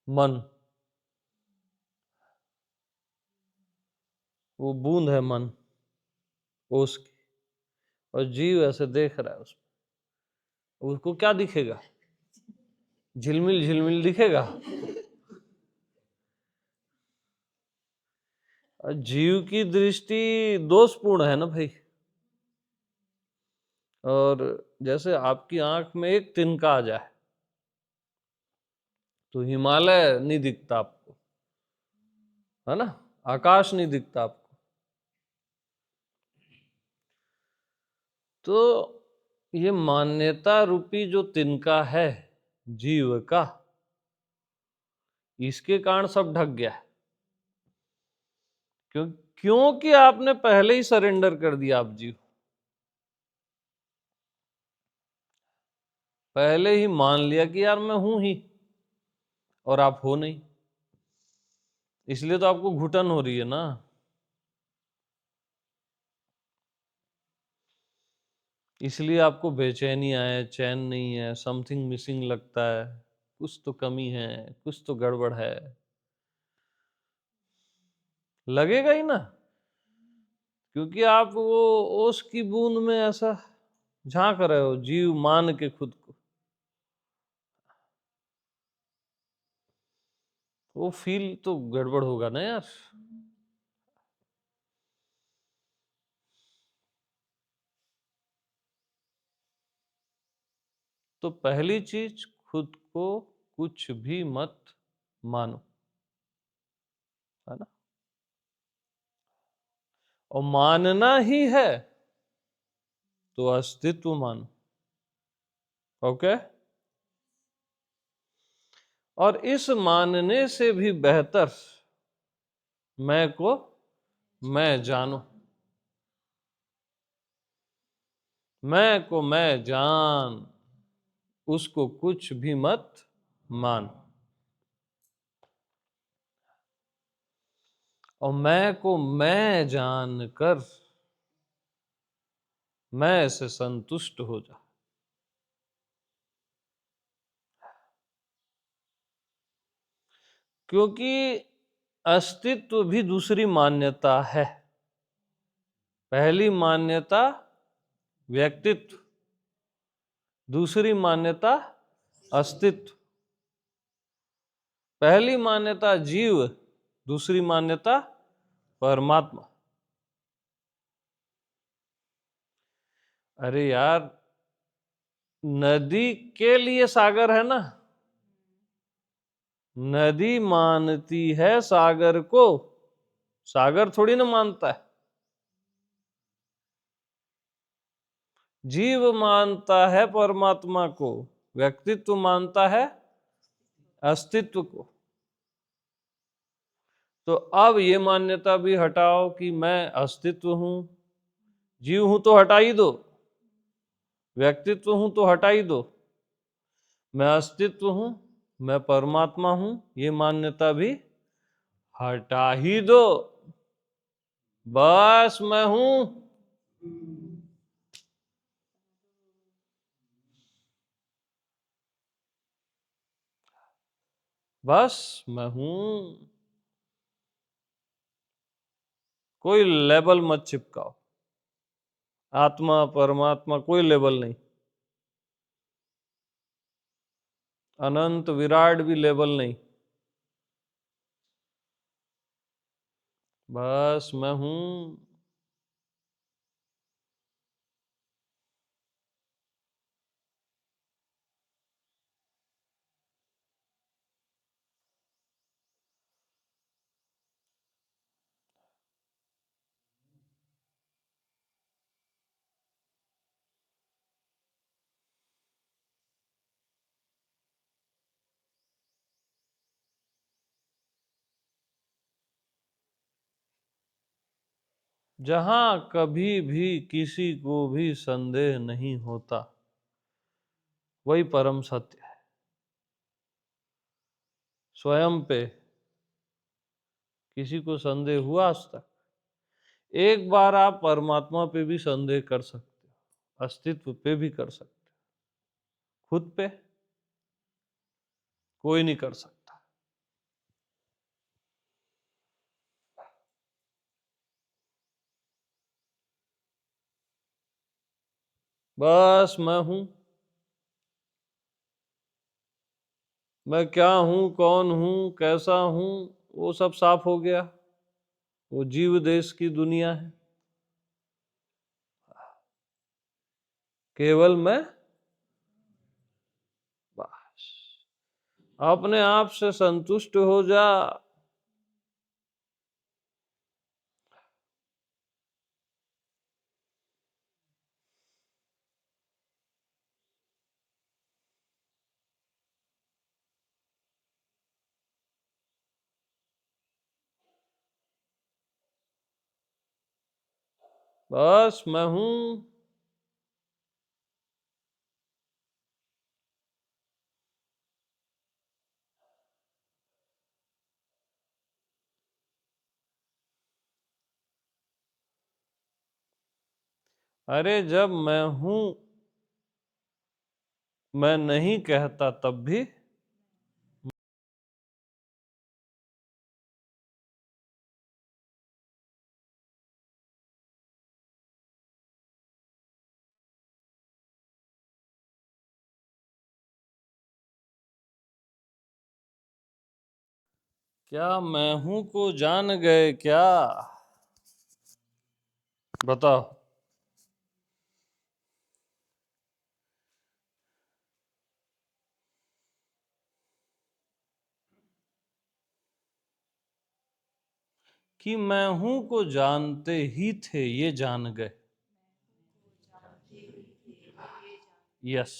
मन, वो बूंद है मन ओस की, और जीव ऐसे देख रहा है उसमें। उसको क्या दिखेगा? झिलमिल झिलमिल दिखेगा। और जीव की दृष्टि दोषपूर्ण है ना भाई। और जैसे आपकी आंख में एक तिनका आ जाए तो हिमालय नहीं दिखता आपको, है ना, आकाश नहीं दिखता आपको। तो ये मान्यता रूपी जो तिनका है जीव का, इसके कारण सब ढक गया है। क्योंकि आपने पहले ही सरेंडर कर दिया। आप जीव पहले ही मान लिया कि यार मैं हूं ही, और आप हो नहीं। इसलिए तो आपको घुटन हो रही है ना। इसलिए आपको बेचैनी आए, चैन नहीं है, समथिंग मिसिंग लगता है, कुछ तो कमी है, कुछ तो गड़बड़ है, लगेगा ही ना, क्योंकि आप वो ओस की बूंद में ऐसा झांक रहे हो जीव मान के खुद को, वो फील तो गड़बड़ होगा ना यार। तो पहली चीज, खुद को कुछ भी मत मानो, है ना। और मानना ही है तो अस्तित्व मानो। ओके। और इस मानने से भी बेहतर मैं को मैं जानू, मैं को मैं जान, उसको कुछ भी मत मान। और मैं को मैं जान कर मैं से संतुष्ट हो जा। क्योंकि अस्तित्व भी दूसरी मान्यता है। पहली मान्यता व्यक्तित्व, दूसरी मान्यता अस्तित्व। पहली मान्यता जीव, दूसरी मान्यता परमात्मा। अरे यार, नदी के लिए सागर है ना, नदी मानती है सागर को, सागर थोड़ी ना मानता है। जीव मानता है परमात्मा को, व्यक्तित्व मानता है अस्तित्व को। तो अब ये मान्यता भी हटाओ कि मैं अस्तित्व हूं, जीव हूं तो हटा ही दो, व्यक्तित्व हूं तो हटा ही दो, मैं अस्तित्व हूं, मैं परमात्मा हूं, ये मान्यता भी हटा ही दो। बस मैं हूं, बस मैं हूं। कोई लेबल मत चिपकाओ, आत्मा परमात्मा कोई लेबल नहीं, अनंत विराट भी लेबल नहीं, बस मैं हूं। जहां कभी भी किसी को भी संदेह नहीं होता, वही परम सत्य है। स्वयं पे किसी को संदेह हुआ आज तक? एक बार आप परमात्मा पे भी संदेह कर सकते हो, अस्तित्व पे भी कर सकते हो, खुद पे कोई नहीं कर सकता। बस मैं हूं, मैं क्या हूं, कौन हूं, कैसा हूं, वो सब साफ हो गया। वो जीव देश की दुनिया है, केवल मैं, बस अपने आप से संतुष्ट हो जा। बस मैं हूं। अरे जब मैं हूं मैं नहीं कहता तब भी क्या मैं हूं को जान गए क्या? बताओ। कि मैं हूं को जानते ही थे ये जान गए। यस।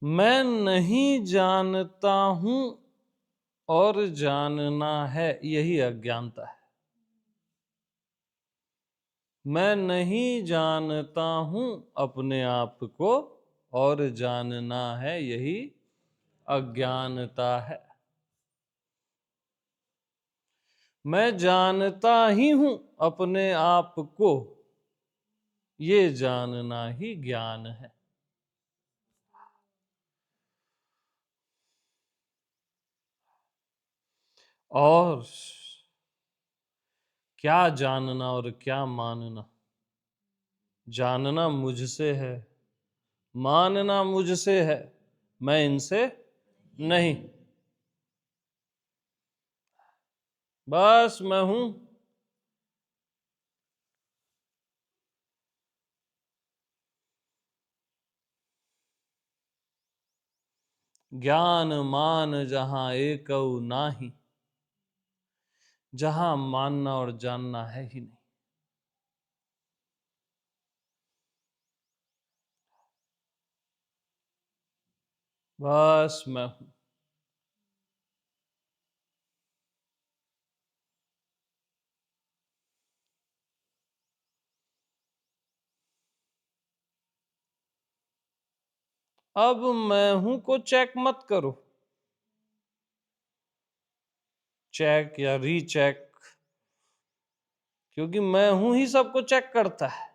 मैं नहीं जानता हूं और जानना है यही अज्ञानता है। मैं नहीं जानता हूं अपने आप को और जानना है यही अज्ञानता है। मैं जानता ही हूं अपने आप को, ये जानना ही ज्ञान है। और क्या जानना और क्या मानना? जानना मुझसे है, मानना मुझसे है, मैं इनसे नहीं। बस मैं हूं। ज्ञान मान जहां एकौ नाही, जहां मानना और जानना है ही नहीं। बस मैं हूं। अब मैं हूं को चेक मत करो। चेक या रीचेक, क्योंकि मैं हूं ही सबको चेक करता है।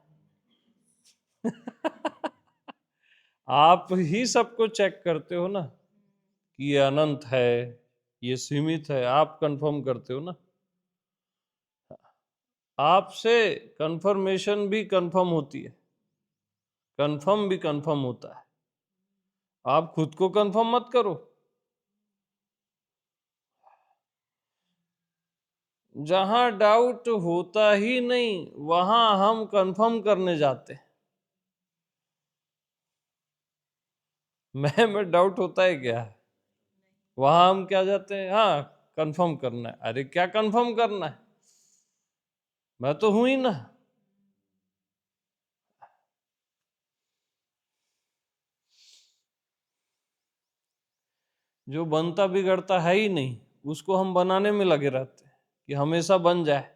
आप ही सबको चेक करते हो ना कि ये अनंत है, ये सीमित है, आप कंफर्म करते हो ना। आपसे कंफर्मेशन भी कंफर्म होती है, कंफर्म भी कंफर्म होता है। आप खुद को कंफर्म मत करो। जहां डाउट होता ही नहीं वहां हम कंफर्म करने जाते हैं। मैं डाउट होता है क्या? वहां हम क्या जाते हैं? हाँ, कंफर्म करना है। अरे क्या कंफर्म करना है? मैं तो हूं ही ना। जो बनता बिगड़ता है ही नहीं उसको हम बनाने में लगे रहते हैं कि हमेशा बन जाए।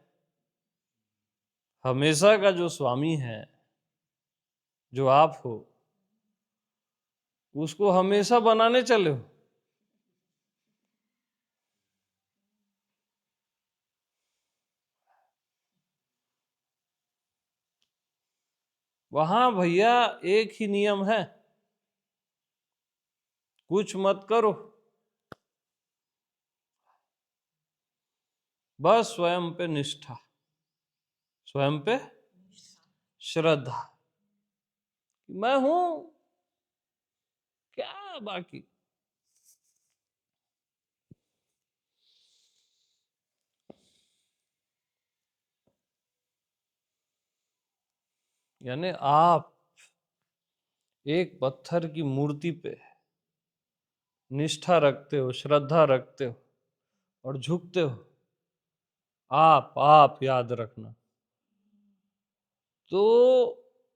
हमेशा का जो स्वामी है, जो आप हो, उसको हमेशा बनाने चले हो। वहां भैया एक ही नियम है, कुछ मत करो, बस स्वयं पे निष्ठा, स्वयं पे श्रद्धा। मैं हूं, क्या बाकी। यानी आप एक पत्थर की मूर्ति पे निष्ठा रखते हो, श्रद्धा रखते हो और झुकते हो। आप याद रखना। तो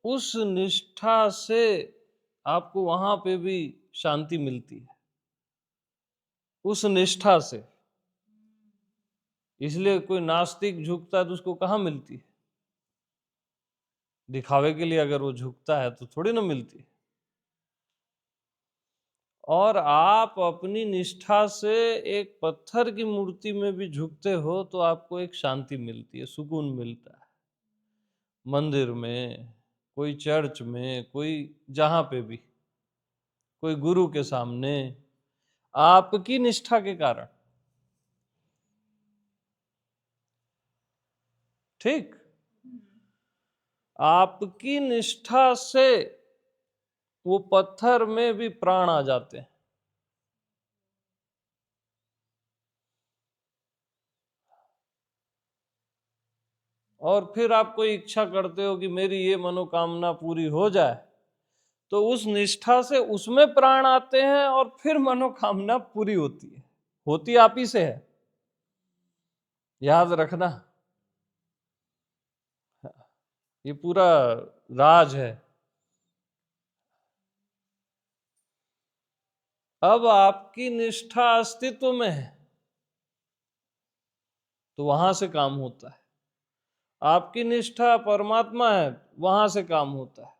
उस निष्ठा से आपको वहां पे भी शांति मिलती है, उस निष्ठा से। इसलिए कोई नास्तिक झुकता है तो उसको कहाँ मिलती है? दिखावे के लिए अगर वो झुकता है तो थोड़ी ना मिलती है। और आप अपनी निष्ठा से एक पत्थर की मूर्ति में भी झुकते हो तो आपको एक शांति मिलती है, सुकून मिलता है। मंदिर में, कोई चर्च में, कोई जहां पे भी, कोई गुरु के सामने, आपकी निष्ठा के कारण। ठीक, आपकी निष्ठा से वो पत्थर में भी प्राण आ जाते हैं। और फिर आप कोई इच्छा करते हो कि मेरी ये मनोकामना पूरी हो जाए, तो उस निष्ठा से उसमें प्राण आते हैं और फिर मनोकामना पूरी होती है। होती आप ही से है, याद रखना। ये पूरा राज है। अब आपकी निष्ठा अस्तित्व में है तो वहां से काम होता है। आपकी निष्ठा परमात्मा है, वहां से काम होता है।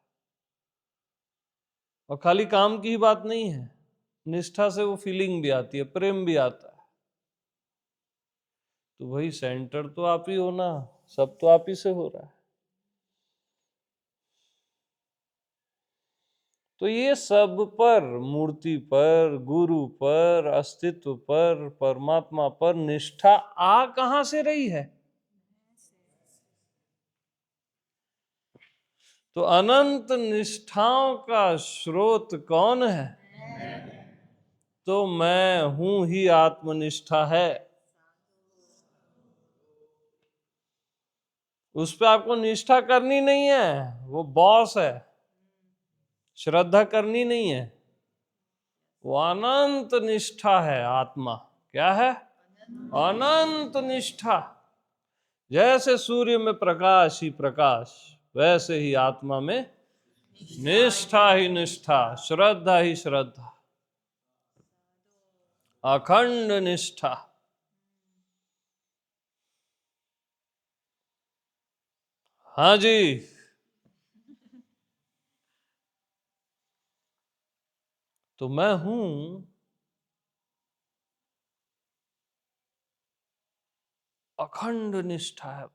और खाली काम की ही बात नहीं है, निष्ठा से वो फीलिंग भी आती है, प्रेम भी आता है। तो वही सेंटर तो आप ही हो ना, सब तो आप ही से हो रहा है। तो ये सब पर, मूर्ति पर, गुरु पर, अस्तित्व पर, परमात्मा पर निष्ठा आ कहां से रही है? तो अनंत निष्ठाओं का स्रोत कौन है? तो मैं हूं ही आत्मनिष्ठा है। उस पर आपको निष्ठा करनी नहीं है, वो बॉस है। श्रद्धा करनी नहीं है, वो अनंत निष्ठा है। आत्मा क्या है? अनंत निष्ठा। जैसे सूर्य में प्रकाश ही प्रकाश, वैसे ही आत्मा में निष्ठा ही निष्ठा, श्रद्धा ही श्रद्धा, अखंड निष्ठा। हाँ जी। तो मैं हूं अखंड निष्ठा है,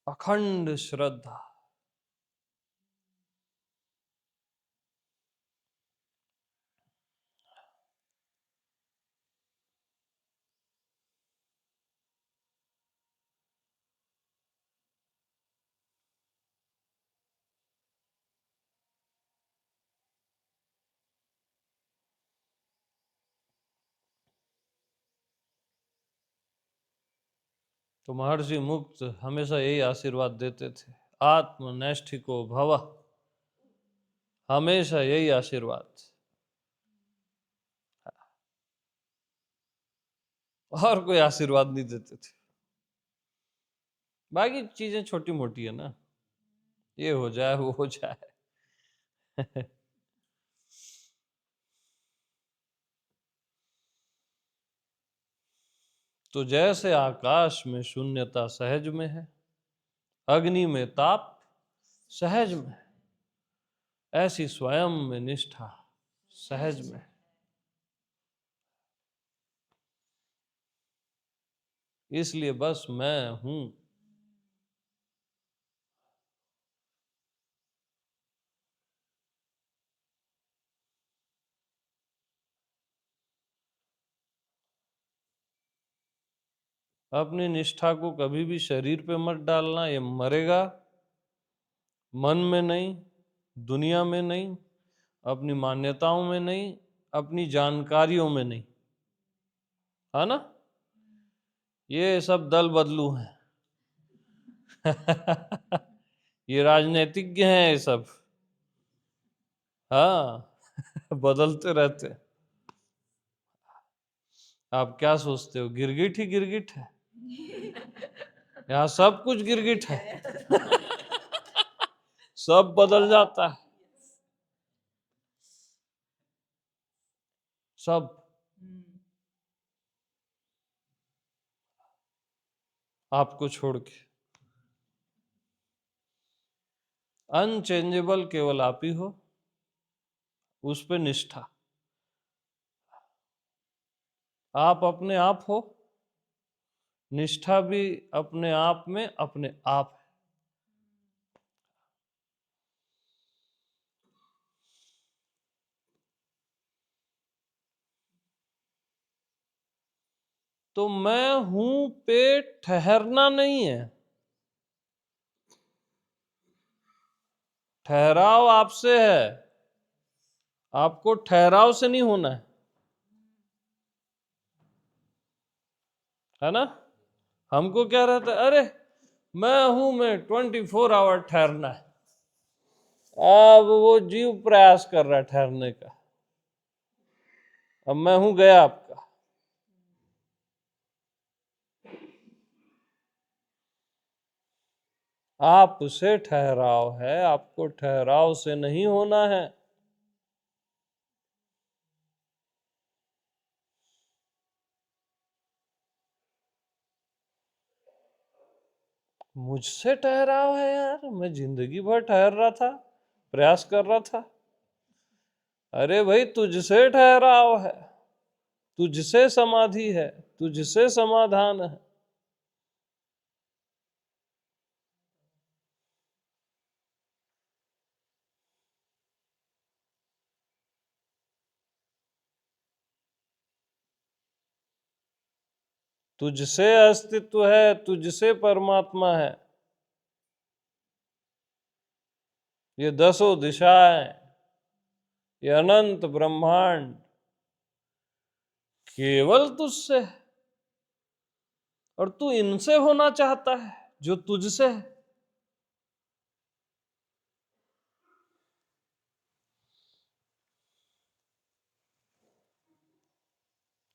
अखंड श्रद्धा। तो महर्षि मुक्त हमेशा यही आशीर्वाद देते थे, आत्मनैष्ठिको भव। हमेशा यही आशीर्वाद, और कोई आशीर्वाद नहीं देते थे। बाकी चीजें छोटी मोटी है ना, ये हो जाए वो हो जाए। तो जैसे आकाश में शून्यता सहज में है, अग्नि में ताप सहज में है, ऐसी स्वयं में निष्ठा सहज में है। इसलिए बस मैं हूं। अपनी निष्ठा को कभी भी शरीर पे मत डालना, ये मरेगा। मन में नहीं, दुनिया में नहीं, अपनी मान्यताओं में नहीं, अपनी जानकारियों में नहीं, है ना? ये सब दल बदलू हैं। ये राजनीतिज्ञ हैं ये सब। हाँ। बदलते रहते हैं। आप क्या सोचते हो, गिरगिट ही गिरगिट है? यहाँ सब कुछ गिरगिट है। सब बदल जाता है, सब। आपको छोड़ के अनचेंजेबल केवल आप ही हो। उस पे निष्ठा। आप अपने आप हो, निष्ठा भी अपने आप में अपने आप है। तो मैं हूं पे ठहरना नहीं है। ठहराव आपसे है, आपको ठहराव से नहीं होना है ना। हमको क्या रहता है, अरे मैं हूं, मैं 24 आवर ठहरना है। अब वो जीव प्रयास कर रहा है ठहरने का। अब मैं हूं गया आपका। आपसे ठहराव है, आपको ठहराव से नहीं होना है। मुझसे ठहराव है यार, मैं जिंदगी भर ठहर रहा था, प्रयास कर रहा था। अरे भाई तुझसे ठहराव है, तुझसे समाधि है, तुझसे समाधान है। तुझसे अस्तित्व है, तुझसे परमात्मा है। ये 10 दिशाएं, ये अनंत ब्रह्मांड केवल तुझसे है। और तू इनसे होना चाहता है जो तुझसे है।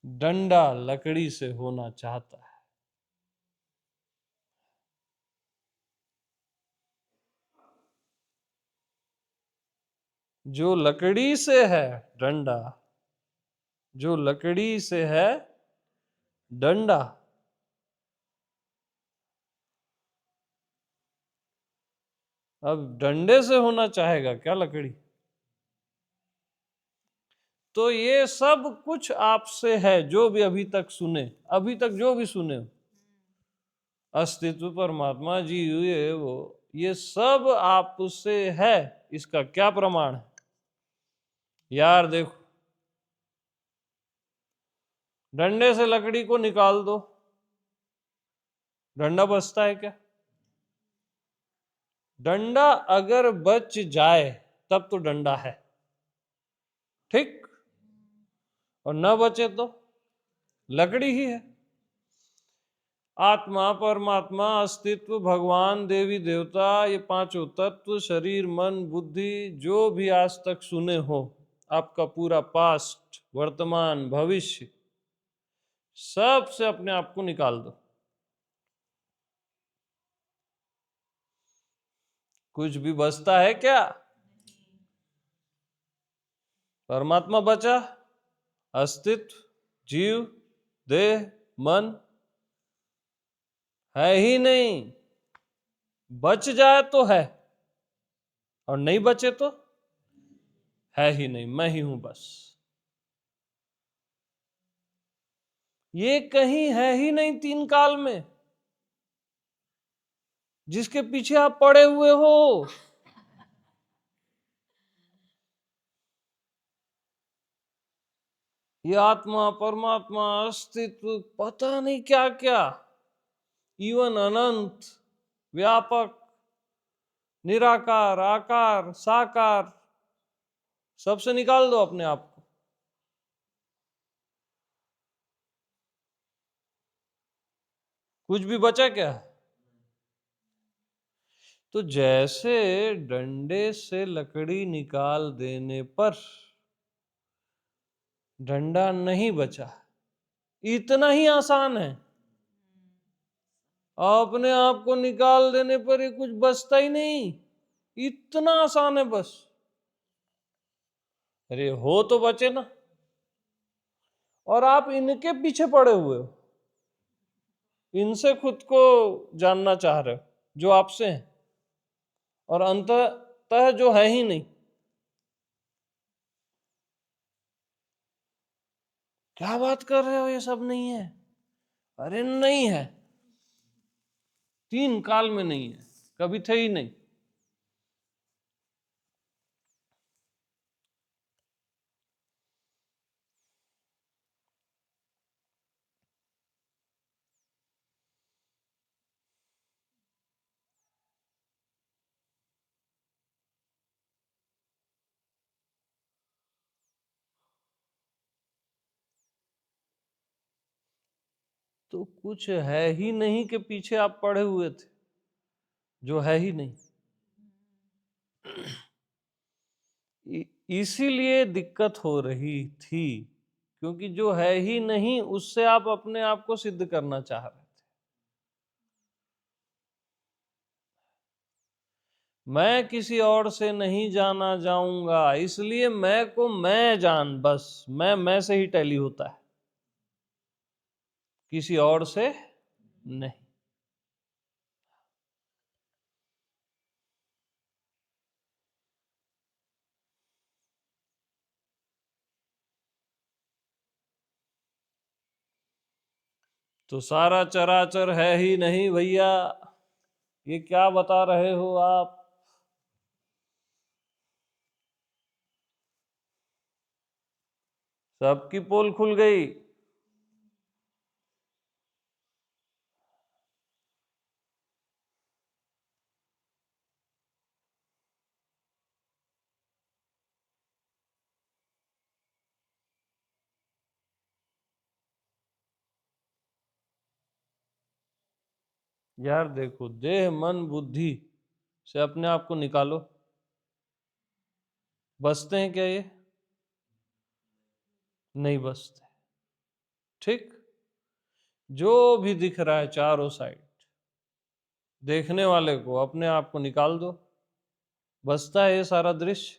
डंडा लकड़ी से होना चाहता है। जो लकड़ी से है डंडा, जो लकड़ी से है डंडा, अब डंडे से होना चाहेगा क्या लकड़ी। तो ये सब कुछ आपसे है, जो भी अभी तक सुने, अभी तक जो भी सुने, अस्तित्व, परमात्मा, जीव, ये वो, ये सब आपसे है। इसका क्या प्रमाण है यार। देखो, डंडे से लकड़ी को निकाल दो, डंडा बचता है क्या। डंडा अगर बच जाए तब तो डंडा है, ठीक। और न बचे तो लकड़ी ही है। आत्मा, परमात्मा, अस्तित्व, भगवान, देवी देवता, ये पांचों तत्व, शरीर, मन, बुद्धि, जो भी आज तक सुने हो, आपका पूरा पास्ट, वर्तमान, भविष्य, सब से अपने आप को निकाल दो। कुछ भी बचता है क्या। परमात्मा बचा, अस्तित्व, जीव, देह, मन है ही नहीं। बच जाए तो है, और नहीं बचे तो है ही नहीं, मैं ही हूं बस। ये कहीं है ही नहीं तीन काल में जिसके पीछे आप पड़े हुए हो। ये आत्मा, परमात्मा, अस्तित्व, पता नहीं क्या क्या, इवन अनंत, व्यापक, निराकार, आकार, साकार, सबसे निकाल दो अपने आप को। कुछ भी बचा क्या। तो जैसे डंडे से लकड़ी निकाल देने पर डंडा नहीं बचा, इतना ही आसान है। अपने आप को निकाल देने पर ये कुछ बचता ही नहीं, इतना आसान है बस। अरे हो तो बचे ना। और आप इनके पीछे पड़े हुए हो, इनसे खुद को जानना चाह रहे हो जो आपसे हैं, और अंततः जो है ही नहीं। क्या बात कर रहे हो, ये सब नहीं है? अरे नहीं है, 3 काल में नहीं है, कभी थे ही नहीं। तो कुछ है ही नहीं के पीछे आप पड़े हुए थे, जो है ही नहीं। इसीलिए दिक्कत हो रही थी, क्योंकि जो है ही नहीं उससे आप अपने आप को सिद्ध करना चाह रहे थे। मैं किसी और से नहीं जाना जाऊंगा, इसलिए मैं को मैं जान, बस मैं से ही टैली होता है, किसी और से नहीं। तो सारा चराचर है ही नहीं भैया, ये क्या बता रहे हो आप? सबकी पोल खुल गई। यार देखो, देह मन बुद्धि से अपने आप को निकालो। बसते हैं क्या ये? नहीं बसते। ठीक, जो भी दिख रहा है चारों साइड, देखने वाले को, अपने आप को निकाल दो। बसता है ये सारा दृश्य?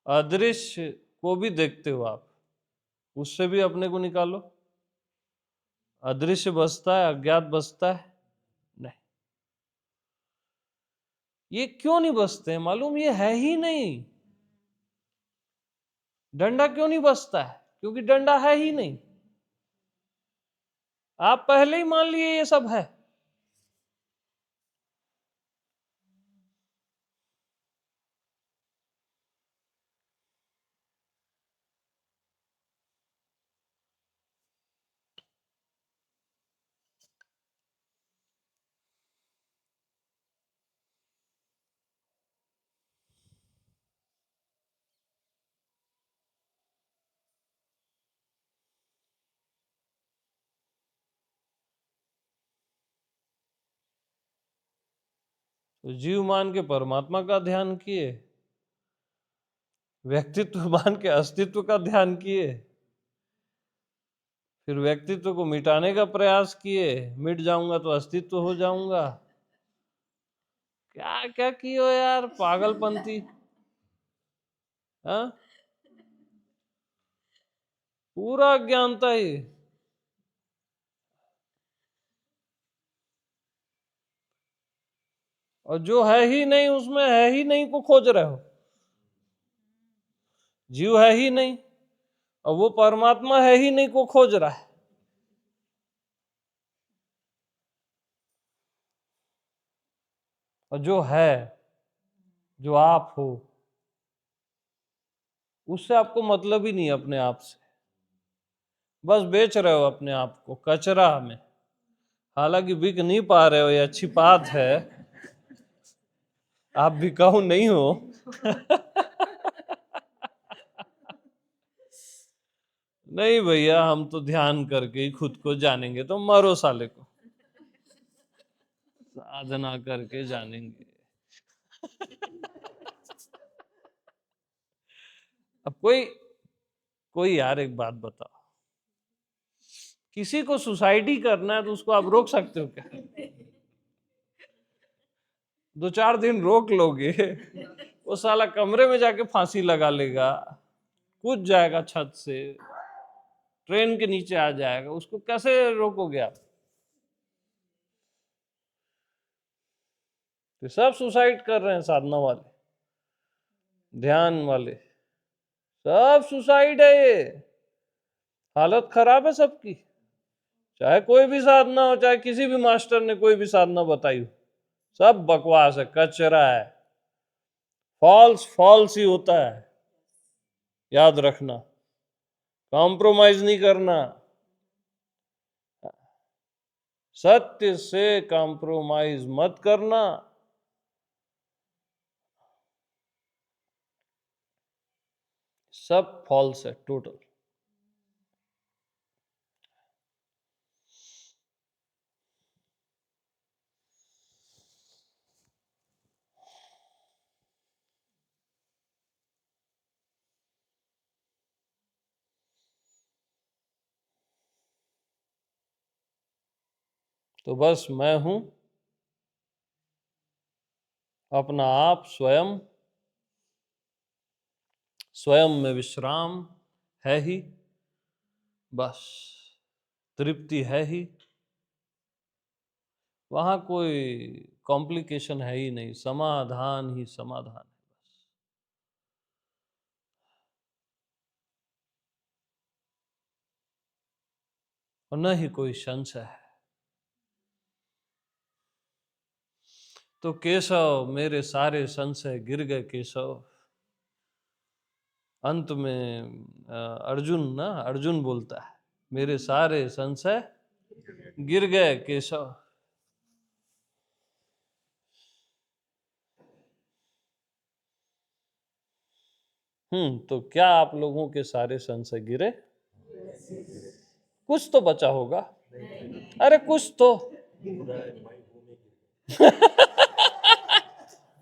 अदृश्य को भी देखते हो आप, उससे भी अपने को निकालो। अदृश्य बसता है, अज्ञात बसता है? नहीं। ये क्यों नहीं बसते मालूम? ये है ही नहीं। डंडा क्यों नहीं बसता है? क्योंकि डंडा है ही नहीं। आप पहले ही मान लिए ये सब है। तो जीव मान के परमात्मा का ध्यान किए, व्यक्तित्व मान के अस्तित्व का ध्यान किए, फिर व्यक्तित्व को मिटाने का प्रयास किए, मिट जाऊंगा तो अस्तित्व हो जाऊंगा। क्या क्या किए हो यार, पागलपंती। हाँ, पूरा अज्ञानता ही। और जो है ही नहीं उसमें है ही नहीं को खोज रहे हो। जीव है ही नहीं और वो परमात्मा है ही नहीं को खोज रहा है। और जो है, जो आप हो, उससे आपको मतलब ही नहीं अपने आप से। बस बेच रहे हो अपने आप को कचरा में। हालांकि बिक नहीं पा रहे हो, ये अच्छी बात है, आप बिकाऊ नहीं हो। नहीं भैया, हम तो ध्यान करके ही खुद को जानेंगे। तो मरो साले को, साधना करके जानेंगे। अब कोई कोई यार एक बात बताओ, किसी को सुसाइड ही करना है तो उसको आप रोक सकते हो क्या? 2-4 दिन रोक लोगे, वो साला कमरे में जाके फांसी लगा लेगा, कूद जाएगा छत से, ट्रेन के नीचे आ जाएगा, उसको कैसे रोकोगे आप? तो सब सुसाइड कर रहे हैं, साधना वाले, ध्यान वाले, सब सुसाइड है ये। हालत खराब है सबकी, चाहे कोई भी साधना हो, चाहे किसी भी मास्टर ने कोई भी साधना बताई हो, सब बकवास है, कचरा है, फॉल्स फॉल्स ही होता है। याद रखना, कॉम्प्रोमाइज नहीं करना, सत्य से कॉम्प्रोमाइज मत करना। सब फॉल्स है टोटल। तो बस मैं हूं, अपना आप स्वयं, स्वयं में विश्राम है ही, बस तृप्ति है ही, वहां कोई कॉम्प्लिकेशन है ही नहीं, समाधान ही समाधान है बस। और न ही कोई संशय है। तो केशव, मेरे सारे संशय गिर गए केशव। अंत में अर्जुन ना, अर्जुन बोलता है, मेरे सारे संशय गिर गए केशव। तो क्या आप लोगों के सारे संशय गिरे? कुछ तो बचा होगा। अरे कुछ तो।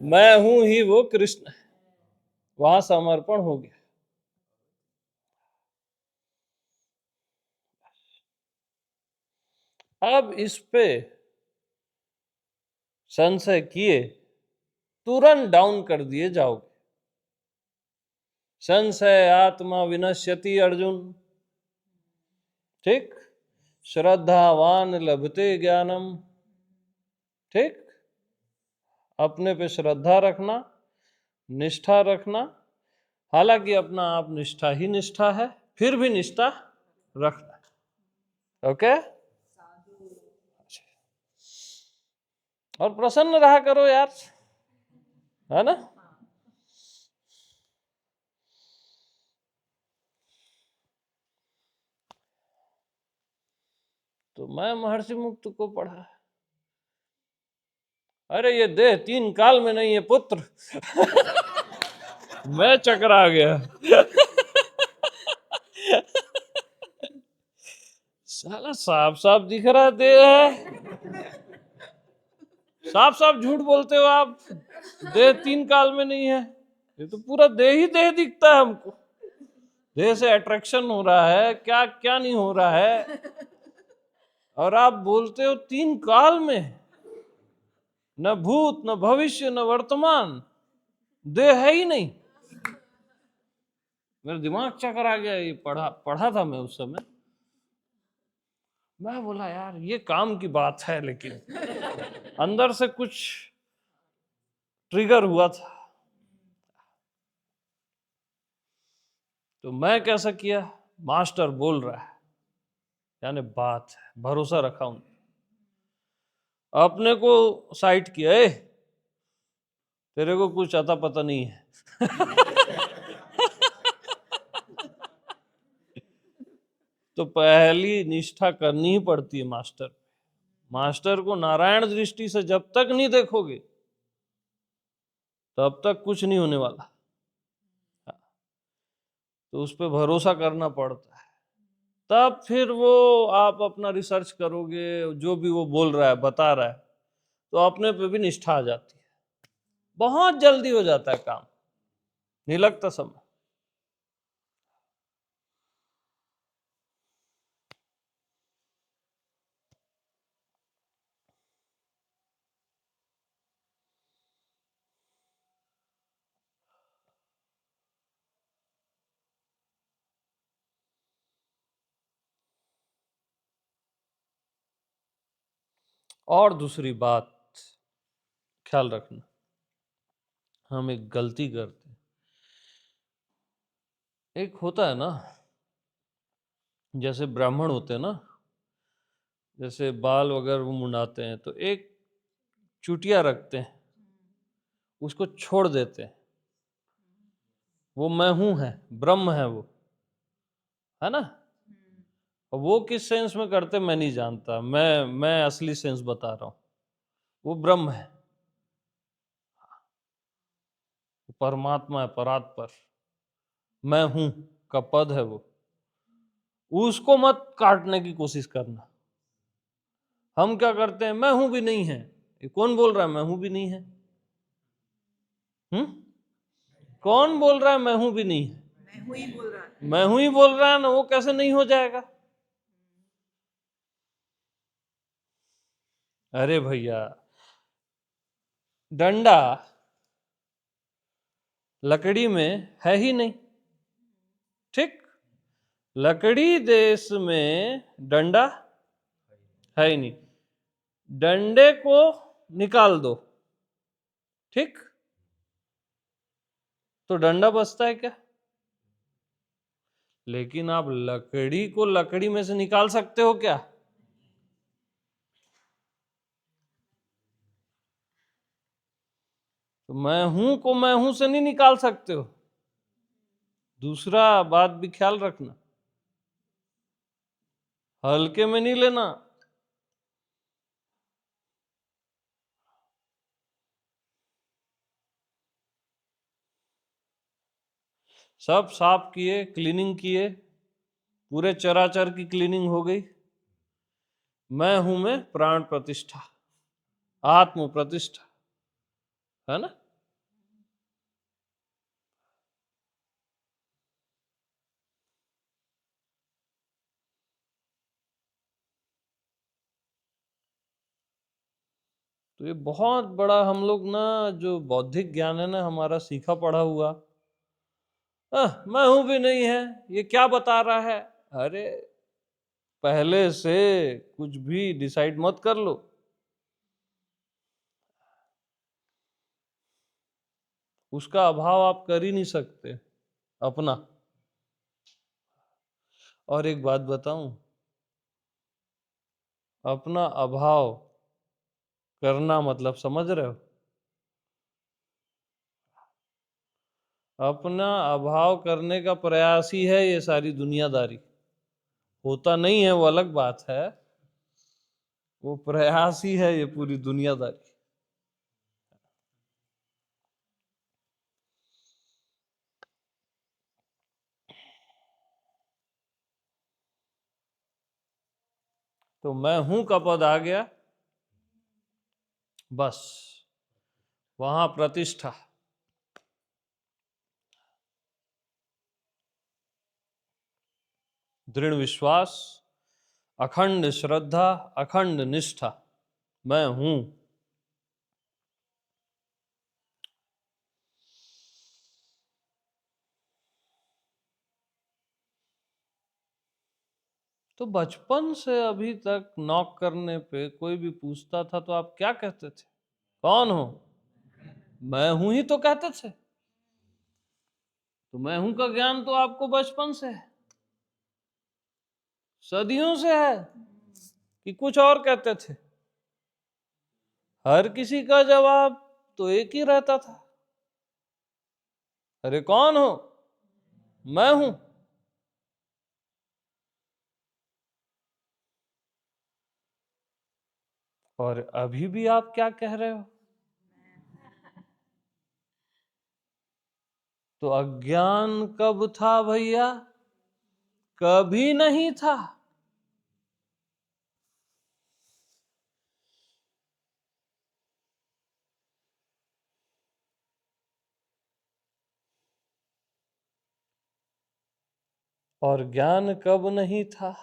मैं हूं ही वो कृष्ण, वहां समर्पण हो गया। अब इस पे संशय किए तुरंत डाउन कर दिए जाओगे। संशय आत्मा विनश्यति अर्जुन, ठीक। श्रद्धावान लभते ज्ञानम, ठीक। अपने पे श्रद्धा रखना, निष्ठा रखना। हालांकि अपना आप निष्ठा ही निष्ठा है, फिर भी निष्ठा रखना। ओके। और प्रसन्न रहा करो यार, है ना। तो मैं महर्षि मुक्त को पढ़ा, अरे ये देह 3 काल में नहीं है पुत्र। मैं चकरा गया। साला साफ साफ दिख रहा देह है, साफ साफ झूठ बोलते हो आप। देह 3 काल में नहीं है, ये तो पूरा देह ही देह दिखता है हमको। देह से अट्रैक्शन हो रहा है, क्या क्या नहीं हो रहा है, और आप बोलते हो 3 काल में। न भूत न भविष्य न वर्तमान, देह है ही नहीं। मेरा दिमाग चकर आ गया, ये पढ़ा पढ़ा था मैं उस समय। मैं बोला यार ये काम की बात है, लेकिन अंदर से कुछ ट्रिगर हुआ था। तो मैं कैसा किया, मास्टर बोल रहा है, यानी बात है, भरोसा रखा उन अपने को साइट किया, तेरे को कुछ आता पता नहीं है। तो पहली निष्ठा करनी ही पड़ती है मास्टर। मास्टर को नारायण दृष्टि से जब तक नहीं देखोगे तब तक कुछ नहीं होने वाला। तो उस पर भरोसा करना पड़ता है, तब फिर वो आप अपना रिसर्च करोगे, जो भी वो बोल रहा है बता रहा है, तो अपने पे भी निष्ठा आ जाती है। बहुत जल्दी हो जाता है काम, नहीं लगता समय। और दूसरी बात ख्याल रखना, हम एक गलती करते हैं। एक होता है ना, जैसे ब्राह्मण होते हैं ना, जैसे बाल वगैरह वो मुंडाते हैं तो एक चुटिया रखते हैं, उसको छोड़ देते हैं, वो मैं हूं है, ब्रह्म है वो, है ना। और वो किस सेंस में करते मैं नहीं जानता, मैं असली सेंस बता रहा हूं, वो ब्रह्म है, परमात्मा है, परात्पर, मैं हूं का पद है वो, उसको मत काटने की कोशिश करना। हम क्या करते हैं, मैं हूं भी नहीं है, ये कौन बोल रहा है मैं हूं भी नहीं है? कौन बोल रहा है मैं हूं भी नहीं है? मैं हूँ ही बोल रहा है। मैं हूं ही बोल रहा है ना, वो कैसे नहीं हो जाएगा? अरे भैया, डंडा लकड़ी में है ही नहीं, ठीक। लकड़ी देश में डंडा है ही नहीं, डंडे को निकाल दो, ठीक, तो डंडा बचता है क्या? लेकिन आप लकड़ी को लकड़ी में से निकाल सकते हो क्या? तो मैं हूं को मैं हूं से नहीं निकाल सकते हो। दूसरा बात भी ख्याल रखना, हल्के में नहीं लेना। सब साफ किए, क्लीनिंग किए, पूरे चराचर की क्लीनिंग हो गई, मैं हूं में प्राण प्रतिष्ठा, आत्म प्रतिष्ठा, है ना। तो ये बहुत बड़ा हम लोग ना, जो बौद्धिक ज्ञान है ना हमारा सीखा पढ़ा हुआ, मैं हूं भी नहीं है, ये क्या बता रहा है? अरे पहले से कुछ भी डिसाइड मत कर लो, उसका अभाव आप कर ही नहीं सकते अपना। और एक बात बताऊं, अपना अभाव करना मतलब समझ रहे हो? अपना अभाव करने का प्रयास ही है ये सारी दुनियादारी। होता नहीं है वो अलग बात है, वो प्रयास ही है ये पूरी दुनियादारी। तो मैं हूं का पद आ गया, बस वहां प्रतिष्ठा, दृढ़ विश्वास, अखंड श्रद्धा, अखंड निष्ठा, मैं हूं। तो बचपन से अभी तक नॉक करने पे कोई भी पूछता था तो आप क्या कहते थे? कौन हो? मैं हूं ही तो कहते थे। तो मैं हूं का ज्ञान तो आपको बचपन से है, सदियों से है, कि कुछ और कहते थे? हर किसी का जवाब तो एक ही रहता था, अरे कौन हो? मैं हूं। और अभी भी आप क्या कह रहे हो? तो अज्ञान कब था भैया? कभी नहीं था। और ज्ञान कब नहीं था?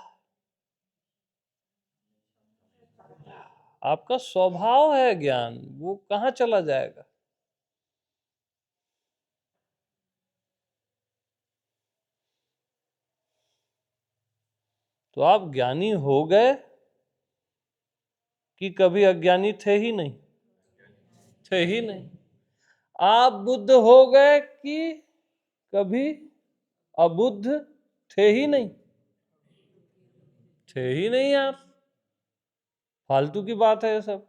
आपका स्वभाव है ज्ञान, वो कहां चला जाएगा? तो आप ज्ञानी हो गए कि कभी अज्ञानी थे ही नहीं? थे ही नहीं। आप बुद्ध हो गए कि कभी अबुद्ध थे ही नहीं? थे ही नहीं यार, फालतू की बात है ये सब।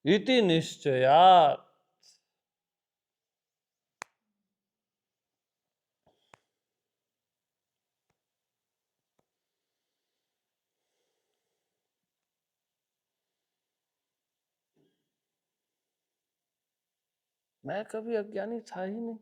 इति निश्चयात्। मैं कभी अज्ञानी था ही नहीं।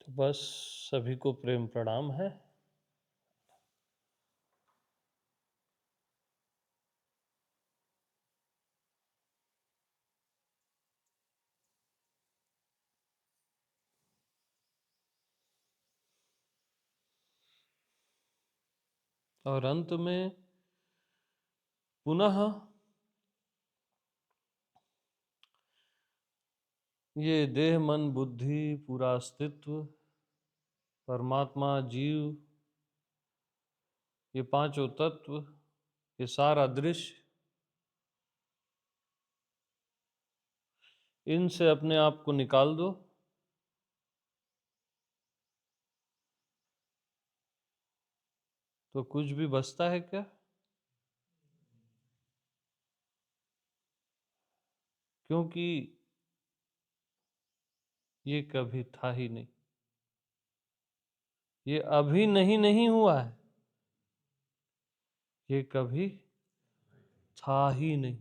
तो बस सभी को प्रेम प्रणाम है। और अंत में पुनः ये देह मन बुद्धि पूरा अस्तित्व, परमात्मा, जीव, ये पांचों तत्व, ये सारा दृश्य, इनसे अपने आप को निकाल दो तो कुछ भी बचता है क्या? क्योंकि ये कभी था ही नहीं। ये अभी नहीं हुआ है, ये कभी था ही नहीं।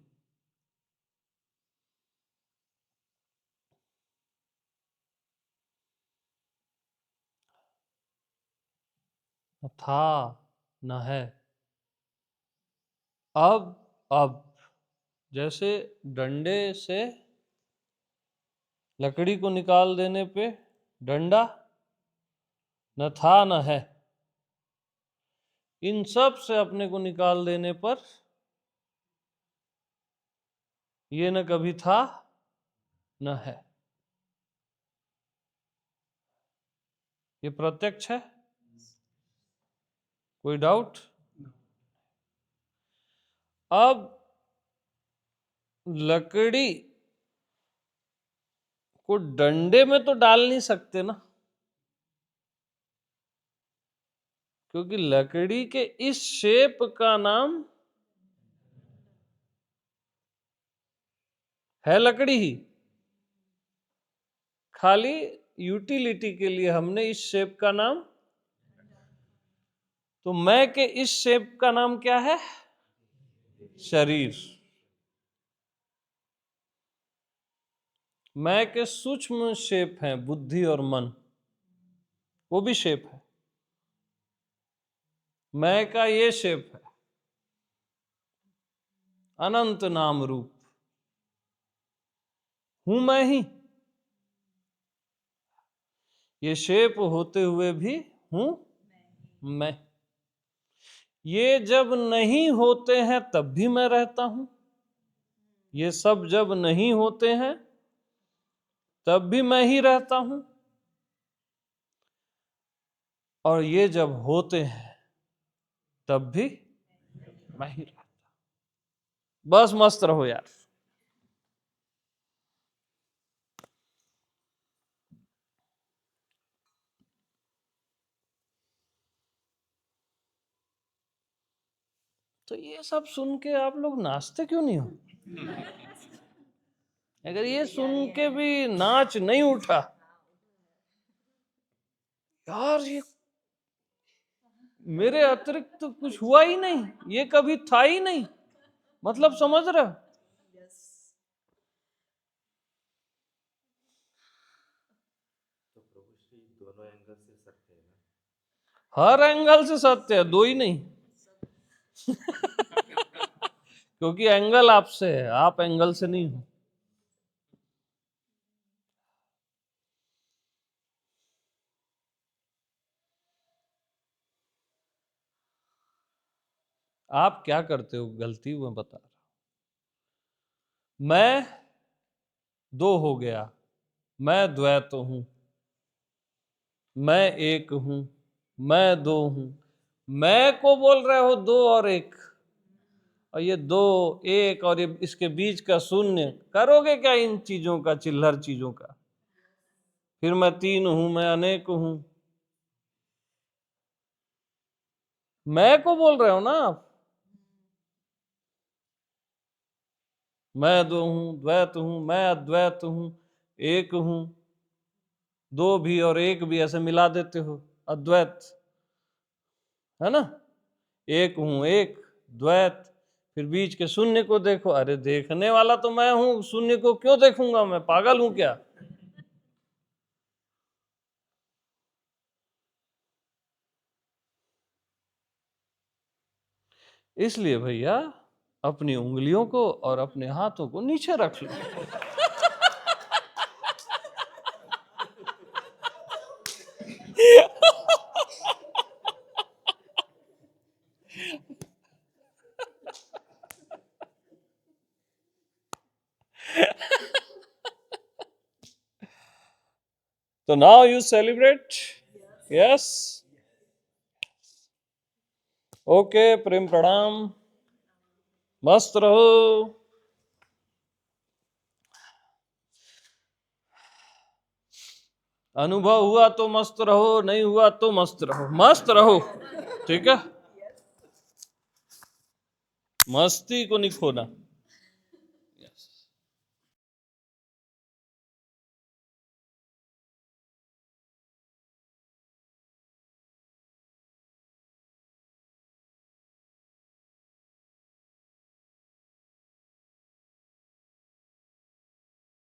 न था न है। अब जैसे डंडे से लकड़ी को निकाल देने पे डंडा न था न है, इन सब से अपने को निकाल देने पर ये न कभी था न है। ये प्रत्यक्ष है, कोई डाउट? अब लकड़ी को डंडे में तो डाल नहीं सकते ना, क्योंकि लकड़ी के इस शेप का नाम है लकड़ी ही। खाली यूटिलिटी के लिए हमने इस शेप का नाम, तो मैं के इस शेप का नाम क्या है? शरीर। मैं के सूक्ष्म शेप हैं बुद्धि और मन, वो भी शेप है। मैं का ये शेप है अनंत नाम रूप, हूं मैं ही। ये शेप होते हुए भी हूं मैं। ये जब नहीं होते हैं तब भी मैं रहता हूं, ये सब जब नहीं होते हैं तब भी मैं ही रहता हूं, और ये जब होते हैं तब भी मैं ही रहता हूं। बस मस्त रहो यार। तो ये सब सुन के आप लोग नाचते क्यों नहीं हो? अगर ये सुन के भी नाच नहीं उठा, यार ये मेरे अतिरिक्त तो कुछ हुआ ही नहीं, ये कभी था ही नहीं, मतलब समझ रहे हो? तो प्रभु श्री दोनों एंगल से सत्य है ना? हर एंगल से सत्य है, दो ही नहीं। क्योंकि एंगल आपसे है, आप एंगल से नहीं हो। आप क्या करते हो गलती, वो मैं बता रहा हूं। मैं दो हो गया, मैं द्वैत हूं, मैं एक हूं, मैं दो हूं। मैं को बोल रहे हो दो और एक, और ये दो एक और ये इसके बीच का शून्य, करोगे क्या इन चीजों का, चिल्लर चीजों का? फिर मैं तीन हूं, मैं अनेक हूं। मैं को बोल रहे हो ना आप। मैं दो हूं, द्वैत हूं, मैं अद्वैत हूं, एक हूं। दो भी और एक भी ऐसे मिला देते हो, अद्वैत है ना। एक हूं एक, द्वैत, फिर बीच के शून्य को देखो। अरे देखने वाला तो मैं हूं, शून्य को क्यों देखूंगा? मैं पागल हूं क्या? इसलिए भैया अपनी उंगलियों को और अपने हाथों को नीचे रख लो। तो now you celebrate. Yes, okay, प्रेम प्रणाम, मस्त रहो। अनुभव हुआ तो मस्त रहो, नहीं हुआ तो मस्त रहो, मस्त रहो, ठीक है। मस्ती को नहीं खोना।